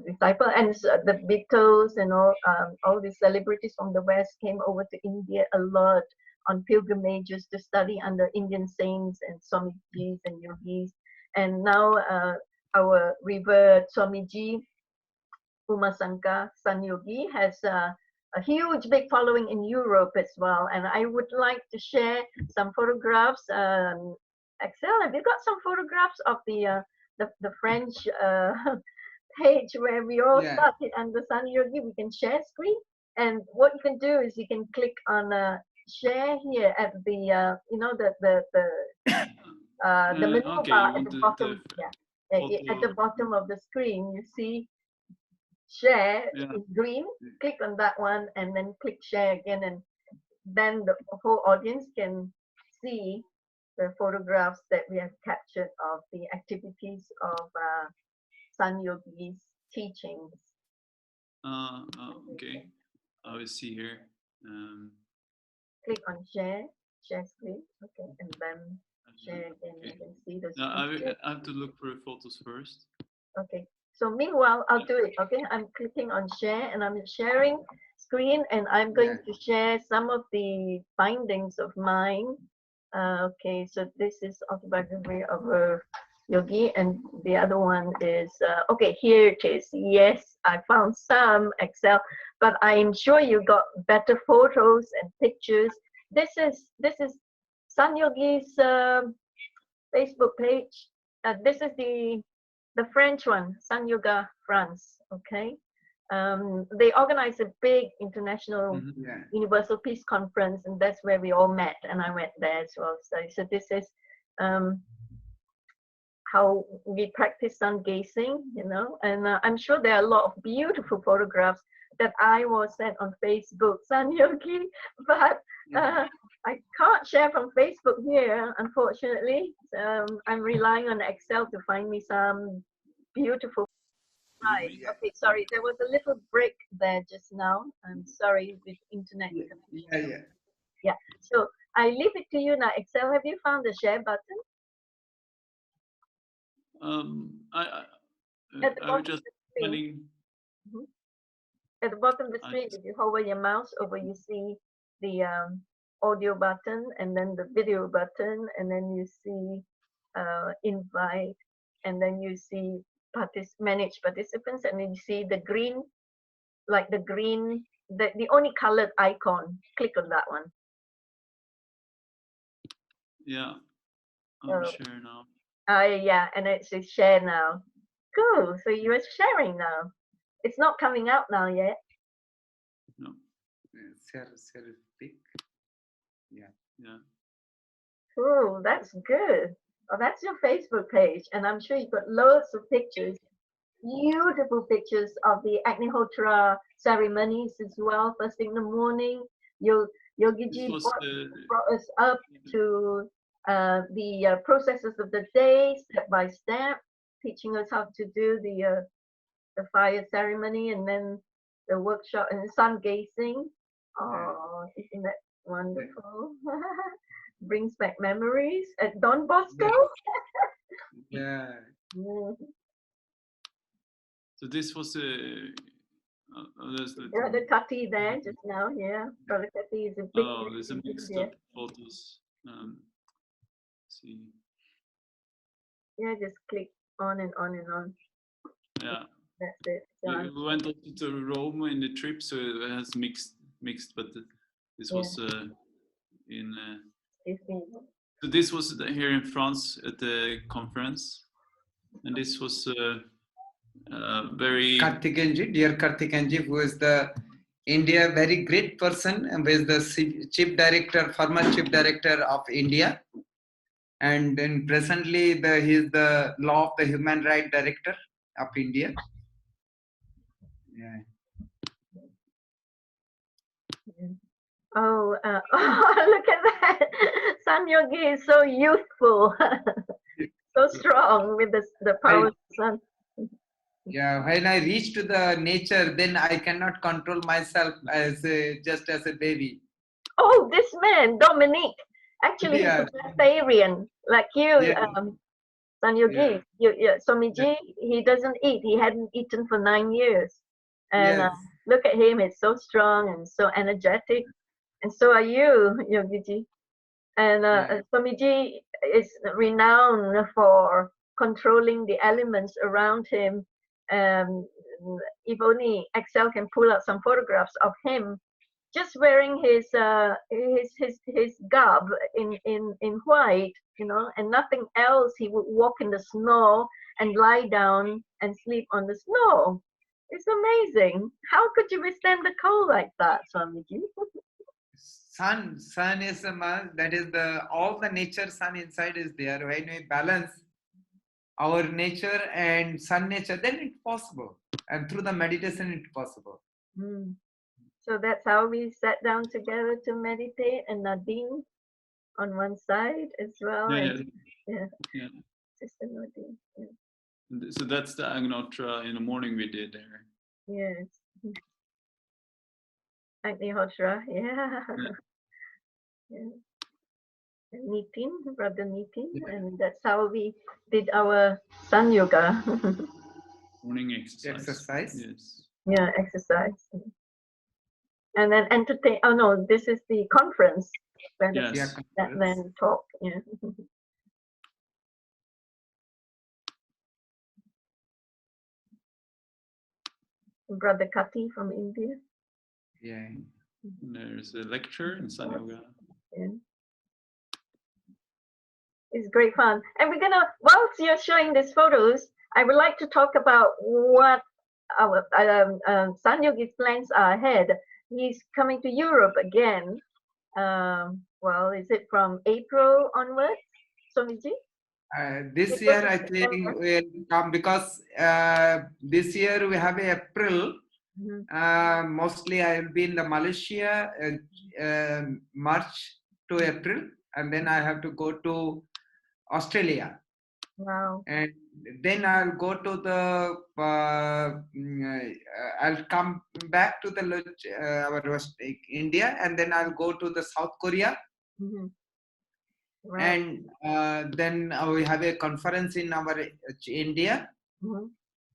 disciple, and the Beatles and all these celebrities from the West came over to India a lot on pilgrimages to study under Indian saints and Swamijis and yogis. And now our revered Swamiji Umasankar Sunyogi has a huge big following in Europe as well. And I would like to share some photographs. Axel, have you got some photographs of the French page where we all started under Sunyogi? We can share screen, and what you can do is you can click on share here at the the menu bar at the bottom. At the bottom of the screen, you see share in green. Click on that one, and then click share again, and then the whole audience can see the photographs that we have captured of the activities of Sunyogi's teachings. Okay, I will see here. Click on share screen, okay, and then share again. You can see the I have to look for the photos first. Okay, so meanwhile, I'll do it, okay? I'm clicking on share, and I'm sharing screen, and I'm going to share some of the findings of mine. Okay, so this is autobiography of a yogi, and the other one is okay. Here it is. Yes, I found some Excel, but I'm sure you got better photos and pictures. This is Sunyogi's Facebook page. This is the French one, Sunyoga France. Okay, they organized a big international Universal Peace Conference, and that's where we all met, and I went there as well. So this is how we practice sun gazing, you know, and I'm sure there are a lot of beautiful photographs that I was sent on Facebook, Sunyogi, but I can't share from Facebook here, unfortunately. I'm relying on Excel to find me some beautiful. Right. Okay, sorry, there was a little break there just now. I'm sorry with internet connection. Yeah. So I leave it to you now. Excel, have you found the share button? I was just telling. At the bottom of the screen, if you hover your mouse over, you see the audio button, and then the video button, and then you see invite, and then you see manage participants, and then you see the green, like the green, the only colored icon. Click on that one. Yeah, I'm sure now. Yeah, and it says share now. Cool. So you are sharing now. It's not coming out now yet. No. Yeah. Yeah. Cool. That's good. Oh, that's your Facebook page, and I'm sure you've got loads of pictures, beautiful pictures of the Agnihotra ceremonies as well. First thing in the morning, Yogiji brought us up to the processes of the day, step by step, teaching us how to do the fire ceremony, and then the workshop and sun gazing. Oh, isn't that wonderful? Brings back memories at Don Bosco. Yeah. So this was Brother Kati there just now. Yeah, Brother Kati is a big. Oh, there's a mixed up photos. See. Yeah, just click on and on and on. Yeah. That's it. We went also to Rome in the trip, so it has mixed, but this was in. So this was here in France at the conference, and this was very. Karthikeyanji, dear Karthikeyanji, who is the India very great person, and is the former chief director of India, and then presently he is the Law of the Human Rights Director of India. Yeah. Oh, look at that! Sunyogi is so youthful, so strong with the power of the sun. Yeah, when I reach to the nature, then I cannot control myself just as a baby. Oh, this man, Dominique, actually he's a vegetarian, like you, Sunyogi. Swamiji, he doesn't eat. He hadn't eaten for 9 years. And look at him, he's so strong and so energetic. And so are you, Yogiji. And Swamiji is renowned for controlling the elements around him. If only Axel can pull out some photographs of him just wearing his garb in white, you know, and nothing else. He would walk in the snow and lie down and sleep on the snow. It's amazing. How could you withstand the cold like that, Swamiji? Sun is that is all the nature. Sun inside is there. When we balance our nature and sun nature, then it's possible, and through the meditation it's possible. So that's how we sat down together to meditate, and Nadine on one side as well. Sister Nadine. Yeah. So that's the Agnihotra in the morning we did there. Yes. Agnihotra, yeah. Nitin, Brother Nitin, and that's how we did our Sun Yoga. Morning exercise. Exercise. Yes. Yeah, exercise. And then entertain. Oh no, this is the conference. Where the, Yes. that then talk. Yeah. Brother Kati from India. Yeah. There's a lecture in Sunyoga. Yeah. It's great fun. And we're gonna, whilst you're showing these photos, I would like to talk about what our Sunyogi's plans are ahead. He's coming to Europe again. Well, is it from April onwards, Swamiji? This April year, to I think September. we'll come because this year we have April. Mostly I will be in the Malaysia March to April, and then I have to go to Australia. Wow. And then I'll go to the I'll come back to the our West India, and then I'll go to the South Korea. Right. And then we have a conference in our India.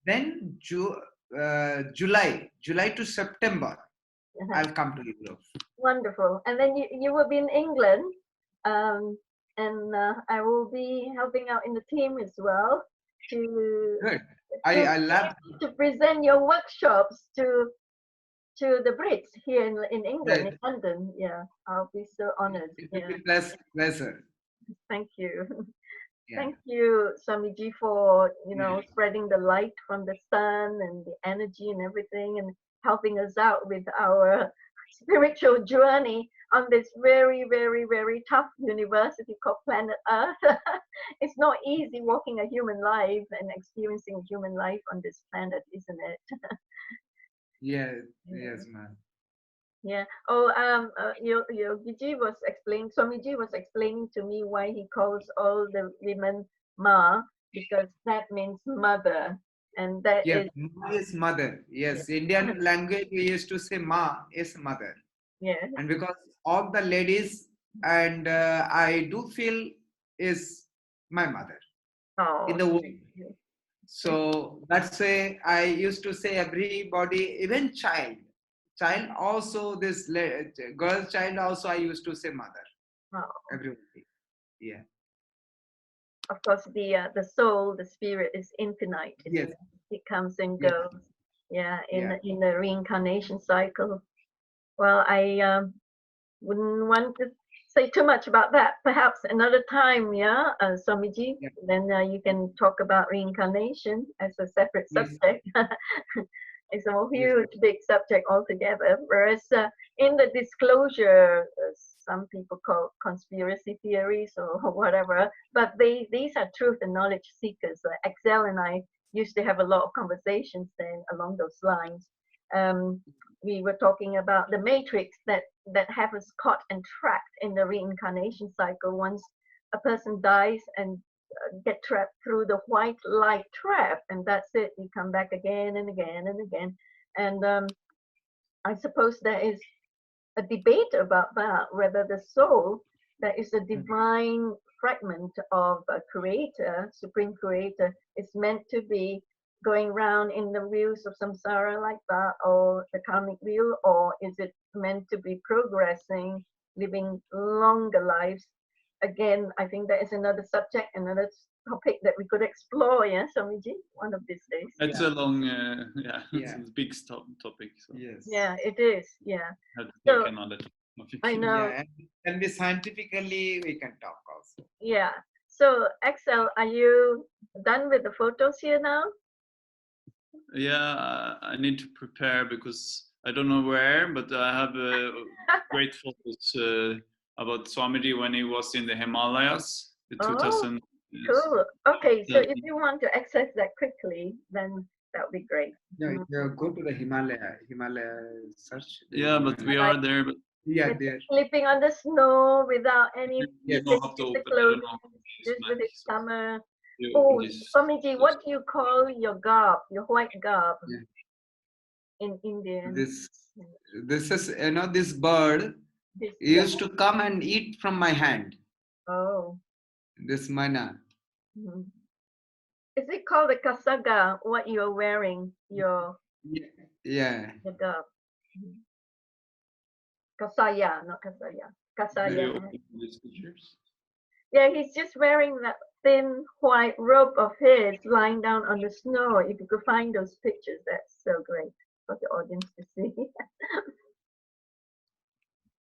Then July to September, I'll come to Europe. Wonderful. And then you will be in England, and I will be helping out in the team as well to. Good. I love to present your workshops to the Brits here in England, in London. Yeah, I'll be so honored. It will be pleasure. Thank you. Yeah. Thank you, Swamiji, for spreading the light from the sun and the energy and everything, and helping us out with our spiritual journey on this very, very, very tough university called planet Earth. It's not easy walking a human life and experiencing human life on this planet, isn't it? Yes, ma'am. Yeah. Oh, Yogiji was explaining, Swamiji was explaining to me why he calls all the women Ma, because that means mother. And that is. Ma is mother. Yes. Indian language, we used to say Ma is mother. Yeah. And because all the ladies, and I do feel is my mother in the world. So that's why I used to say everybody, even child also, this girl child also, I used to say mother. Everybody. Yeah. Of course, the soul, the spirit is infinite. Yes. It comes and goes. Yeah, in the reincarnation cycle. Well, I wouldn't want to say too much about that. Perhaps another time, Swamiji. Then you can talk about reincarnation as a separate subject. It's a huge, big subject altogether. Whereas in the disclosure, some people call conspiracy theories or whatever, but these are truth and knowledge seekers. Axel and I used to have a lot of conversations then along those lines. We were talking about the matrix that have us caught and trapped in the reincarnation cycle. Once a person dies and get trapped through the white light trap, and that's it. You come back again and again and again. And I suppose there is a debate about that, whether the soul, that is a divine fragment of a creator, supreme creator, is meant to be going round in the wheels of samsara like that, or the karmic wheel, or is it meant to be progressing, living longer lives? Again, I think that is another subject, another topic that we could explore, Swamiji, one of these days. It's a long, it's a big topic. So. Yes. Yeah, it is. Yeah. So, I know. And scientifically we can talk also. Yeah. So, Axel, are you done with the photos here now? Yeah, I need to prepare because I don't know where, but I have great photos about Swamiji when he was in the Himalayas, the 2000. Cool. Okay, so if you want to access that quickly, then that would be great. Yeah, go to the Himalaya search. Yeah, but we are there. But there. Sleeping on the snow without any clothing, just with his summer. Oh, Swamiji, what do you call your garb, your white garb in India? This is, this bird used to come and eat from my hand. Oh. This mana. Is it called a kasaga, what you're wearing, your garb? Kasaya, not Kasaya. Very Kasaya. open to these pictures. Yeah, he's just wearing that thin white robe of his lying down on the snow. If you could find those pictures, that's so great for the audience to see.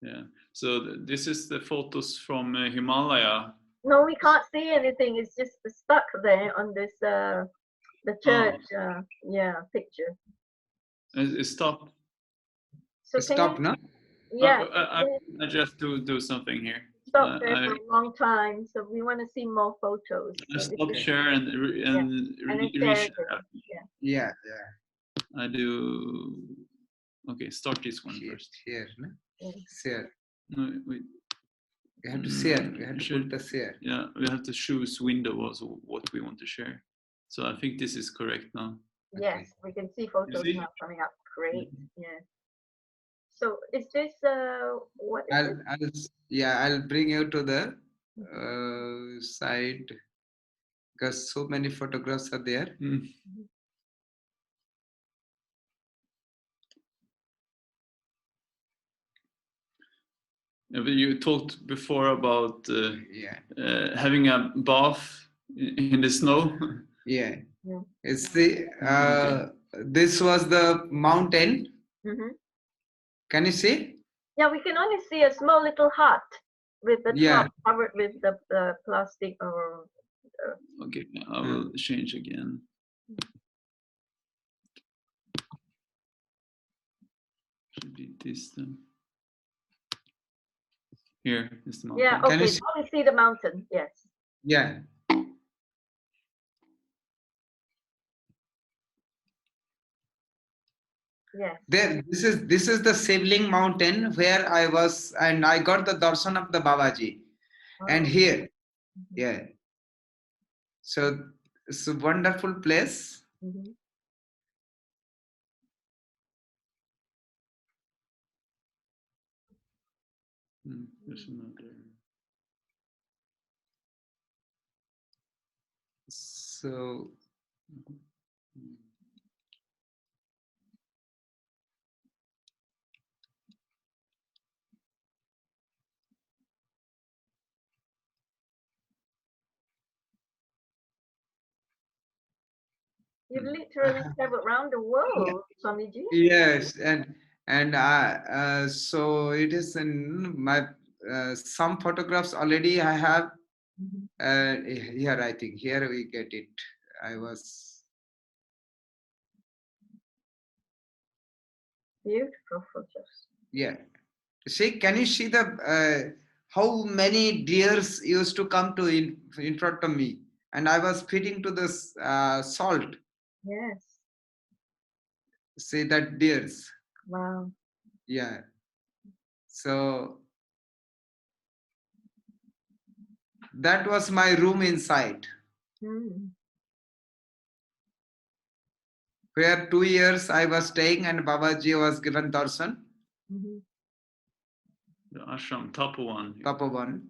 Yeah. So this is the photos from Himalaya. No, we can't see anything. It's just stuck there on this the church picture. It stopped. So Stop, no? Yeah, I just do something here. Stop there for a long time, so we want to see more photos. I So stop share and reshare. Yeah. I do. Okay, start this one first. Share, no? Share. No, wait. You have to share. You have to put the share. Yeah, we have to choose window also what we want to share. So I think this is correct now. Yes, we can see photos now coming up. Great. Yeah. So is this what is I'll bring you to the side because so many photographs are there. You talked before about having a bath in the snow. Yeah. It's the this was the mountain. Can you see? Yeah, we can only see a small little hut with the top covered with the plastic or. Okay, I will change again. Should be this then. Here is the mountain. Yeah, okay, now we see the mountain, yes. Yeah. Yes. This is the Sibling Mountain where I was, and I got the darshan of the Babaji. And here, so it's a wonderful place. There's another. So. You've literally traveled around the world, Swamiji. Yes, and so it is in my some photographs already I have here. I think here we get it. I was beautiful photos. Yeah. See, can you see the how many deers used to come to in front of me, and I was feeding to this salt. Yes. See that deers. Wow. Yeah. So that was my room inside. Where 2 years I was staying and Babaji was given darshan. The ashram, Tapovan. Tapovan.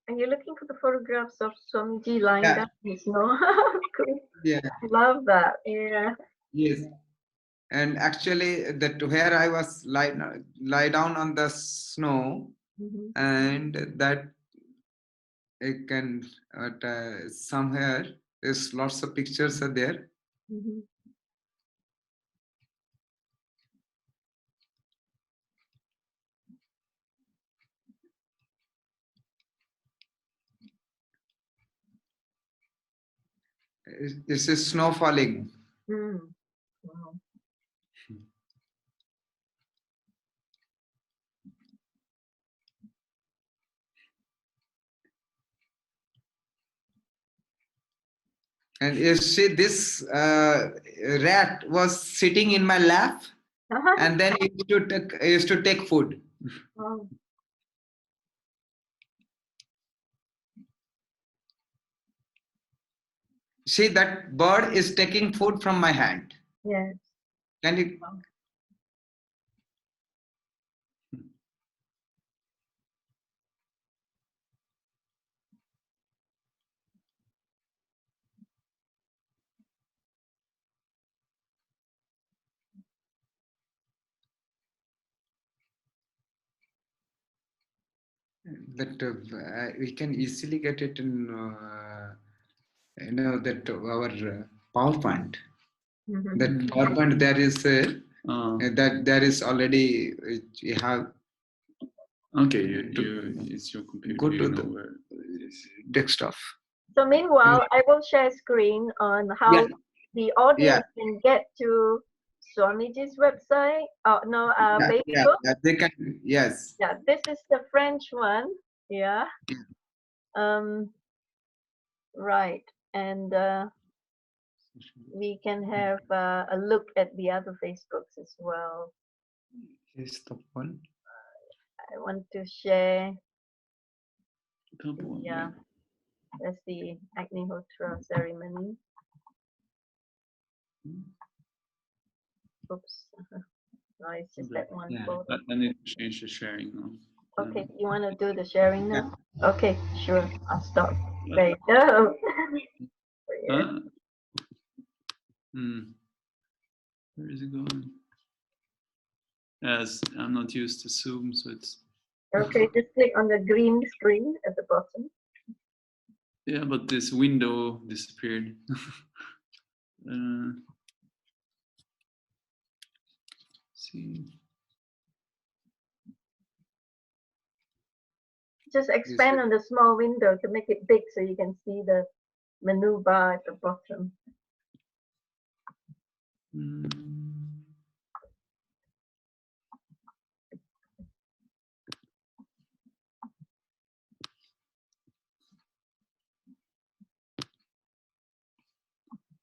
And you're looking for the photographs of Swamiji lying down in the snow. Cool. Yeah. Love that. Yeah. Yes. And actually, that where I was lie down on the snow, and that it can somewhere there's lots of pictures are there. This is snow falling. Wow. And you see, this rat was sitting in my lap, and then he used to take food. Wow. See, that bird is taking food from my hand. Yes. Can you? That we can easily get it in, that our PowerPoint. Mhm. That PowerPoint there is that there is already you have. Okay, it's your computer. Go to you know the where it is. desktop. So meanwhile, I will share screen on how Yeah. the audience can get to Swamiji's website. Oh no, Facebook. Yeah, they can. Yes. Yeah, this is the French one. Yeah. Right, and we can have a look at the other Facebooks as well. Here's the one. I want to share. Couple of Yeah, that's the Agnihotra ceremony. Oops. No, it's just that one Yeah. photo. I need to change the sharing now. Okay, you want to do the sharing now? Okay, sure. I'll stop. There you go. Huh? Where is it going? Yes, I'm not used to Zoom, so it's. Okay, just click on the green screen at the bottom. Yeah, but this window disappeared. See. Just expand on the small window to make it big so you can see the menu bar at the bottom.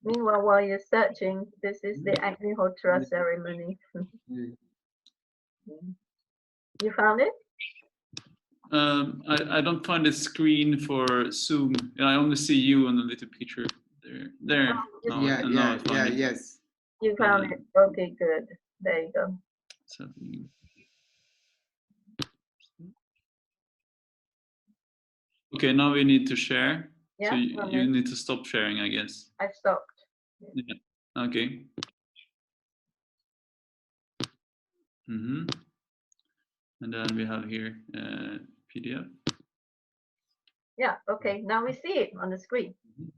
Meanwhile, while you're searching, this is the Agnihotra ceremony. You found it? I don't find a screen for Zoom. I only see you on the little picture there. There. Oh, Now I found it. Yes. You found it. Okay, good. There you go. What's happening? Okay, now we need to share. Yeah, so you need to stop sharing, I guess. I stopped. Yeah. Okay. And then we have here PDF. Yeah, okay. Now we see it on the screen.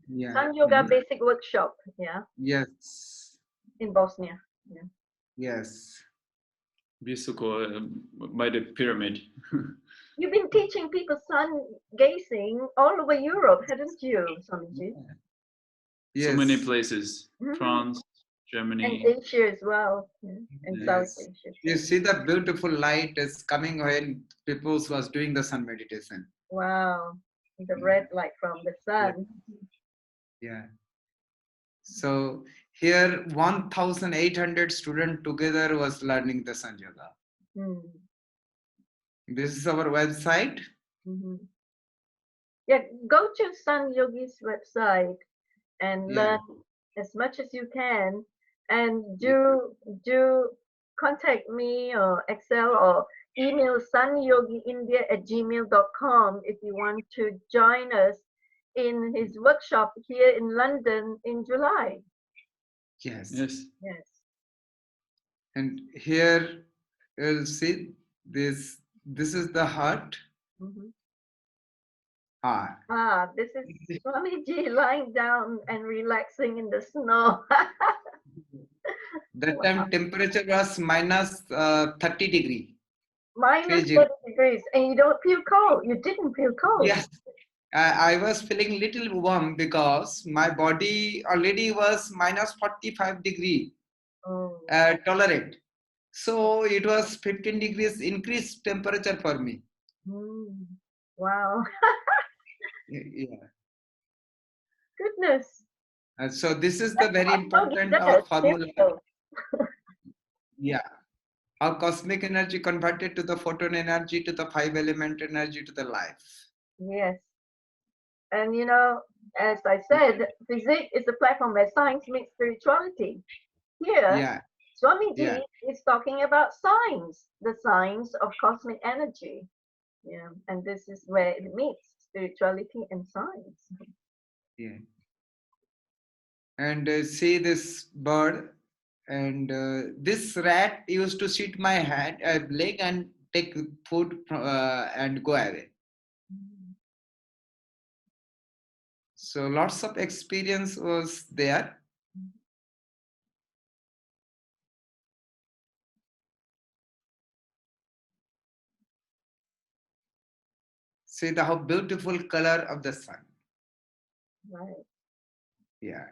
Yeah. Sunyoga basic workshop. Yeah. Yes. In Bosnia. Yeah. Yes. Visoko by the pyramid. You've been teaching people sun gazing all over Europe, hadn't you, Swamiji? Yes. So many places. France, Germany. And Asia as well. Yeah. And South Asia. You see the beautiful light is coming when people was doing the sun meditation. Wow. The red light from the sun. Yeah. So here 1,800 students together was learning the Sunyoga. This is our website. Yeah, go to Sunyogi's website and learn as much as you can, and do contact me or Excel or email sunyogiindia@gmail.com if you want to join us in his workshop here in London in July. Yes. And here you'll see this is the heart. This is Swamiji lying down and relaxing in the snow. That time temperature was minus 30 degree. Minus 30 degrees, and you don't feel cold. You didn't feel cold. Yes. I was feeling little warm because my body already was minus 45 degree tolerate. So it was 15 degrees increased temperature for me. Wow. Yeah. Goodness. So this is the very important formula. Yeah. How cosmic energy converted to the photon energy, to the 5 element energy, to the life. Yes. And you know, as I said, physics is the platform where science meets spirituality. Here, Yeah, Swamiji yeah, is talking about science, the science of cosmic energy. Yeah, and this is where it meets spirituality and science. yeah. And see this bird, and this rat used to sit my hand, leg, and take food and go away. So lots of experience was there. See the how beautiful color of the sun. Right. Yeah.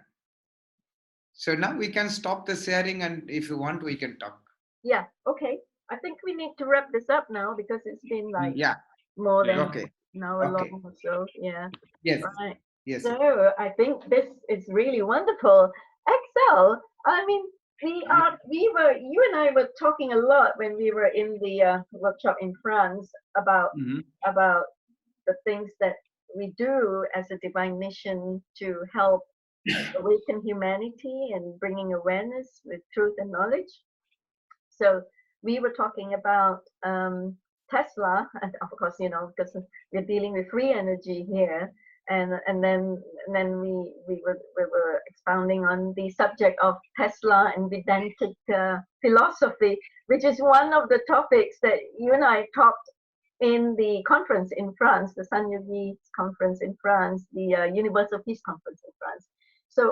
So now we can stop the sharing, and if you want, we can talk. Yeah, okay. I think we need to wrap this up now because it's been like Yeah. more than Okay. an hour Okay. long or so. Yeah. Yes. Right. Yes. So I think this is really wonderful. Excel. I mean, you and I were talking a lot when we were in the workshop in France about Mhm. about the things that we do as a divine mission to help awaken humanity and bringing awareness with truth and knowledge. So we were talking about Tesla, and of course, you know, because we're dealing with free energy here, and then we were expounding on the subject of Tesla and Vedantic philosophy, which is one of the topics that you and I talked in the conference in France, the Sunyogi conference in France, the Universal Peace Conference in France. So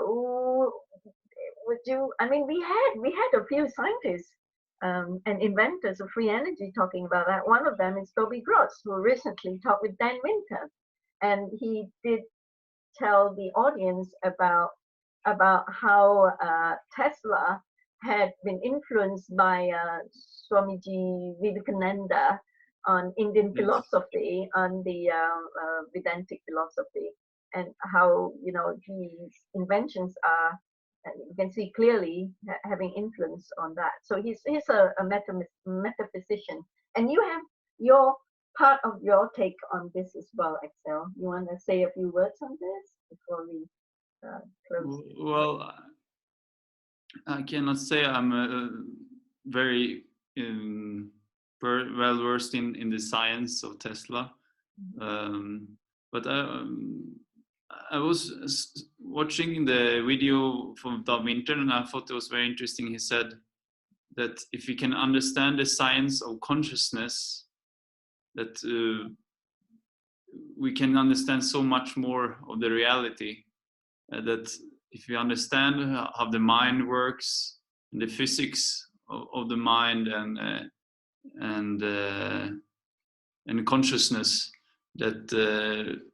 would you? I mean, we had a few scientists and inventors of free energy talking about that. One of them is Toby Gross, who recently talked with Dan Winter, and he did tell the audience about how Tesla had been influenced by Swamiji Vivekananda on Indian Yes. philosophy, on the Vedantic philosophy, and how you know these inventions are. You can see clearly having influence on that. So he's a metaphysician, and you have your part of your take on this as well, Axel. You want to say a few words on this before we close? Well, I cannot say I'm very well versed in the science of Tesla, but I was watching the video from Doug Winter, and I thought it was very interesting. He said that if we can understand the science of consciousness, that we can understand so much more of the reality. That if we understand how the mind works, and the physics of the mind and consciousness, that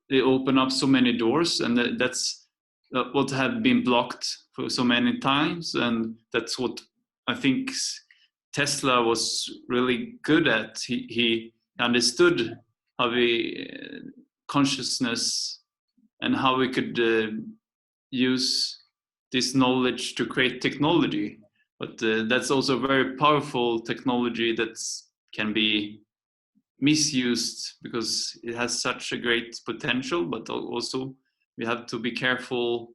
they open up so many doors, and that's what had been blocked for so many times, and that's what I think Tesla was really good at. He understood how we consciousness and how we could use this knowledge to create technology, but that's also very powerful technology that can be misused because it has such a great potential, but also we have to be careful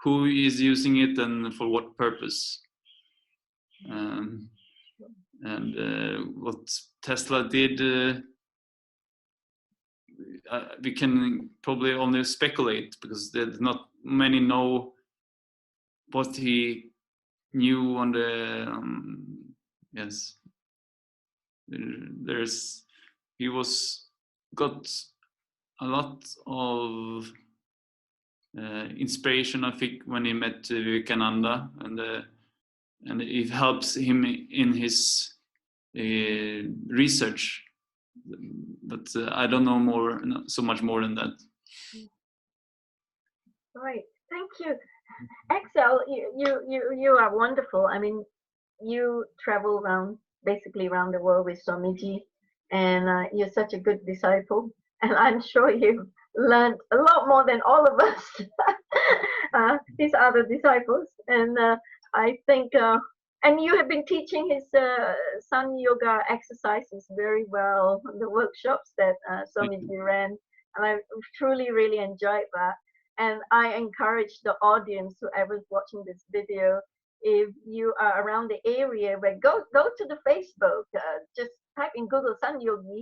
who is using it and for what purpose. And what Tesla did, we can probably only speculate because there's not many know what he knew on the yes. There's he was got a lot of inspiration, I think, when he met Vivekananda, and it helps him in his research. But I don't know so much more than that. Right. Thank you, Axel. You are wonderful. I mean, you travel basically around the world with Swamiji, and you're such a good disciple. And I'm sure you've learned a lot more than all of us, these other disciples. And I think, and you have been teaching his Sun Yoga exercises very well on the workshops that Swamiji ran. And I truly, really enjoyed that. And I encourage the audience, whoever's watching this video, if you are around the area, where go to the Facebook, just type in Google Sunyogi,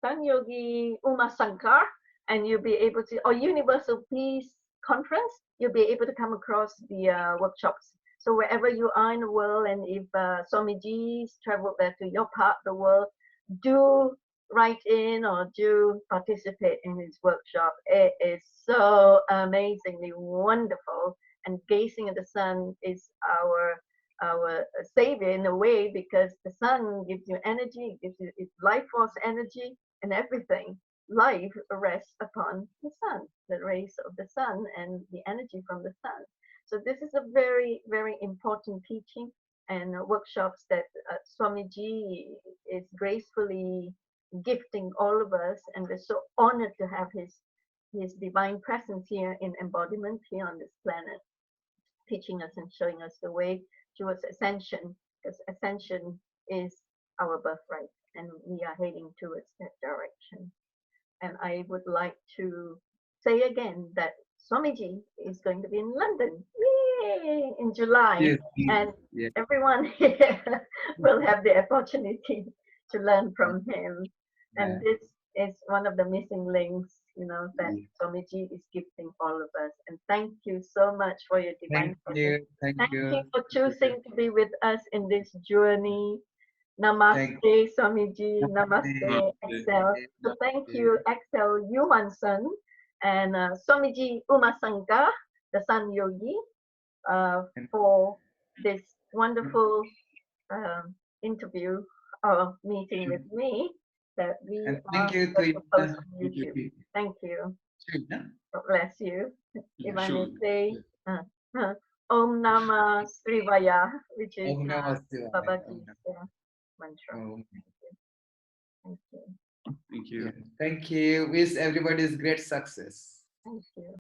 Sunyogi Umasankar, and you'll be able to, or Universal Peace Conference, you'll be able to come across the workshops. So wherever you are in the world, and if Swamiji's traveled there to your part of the world, do write in or do participate in his workshop. It is so amazingly wonderful. And gazing at the sun is our savior in a way, because the sun gives you energy, it gives you its life force energy, and everything. Life rests upon the sun, the rays of the sun and the energy from the sun. So this is a very, very important teaching and workshops that Swamiji is gracefully gifting all of us, and we're so honored to have his divine presence here in embodiment here on this planet, teaching us and showing us the way towards ascension, because ascension is our birthright, and we are heading towards that direction. And I would like to say again that Swamiji is going to be in London, yay, in July. Yes, And yes. everyone here will have the opportunity to learn from him. And this is one of the missing links, you know, that Swamiji is gifting all of us. And thank you so much for your divine presence. Thank Thank you. you for choosing to be with us in this journey. Namaste, Swamiji. Namaste, Axel. So thank you, Axel Johansson and Swamiji Umasankar, the Sunyogi, for this wonderful interview or meeting with me that we And are thank you going to to post on YouTube. Thank you. God bless you. If I may say, Om Namah Srivaya, which is Babaji's mantra. Thank you. Thank you. Thank you. Wish everybody's great success. Thank you.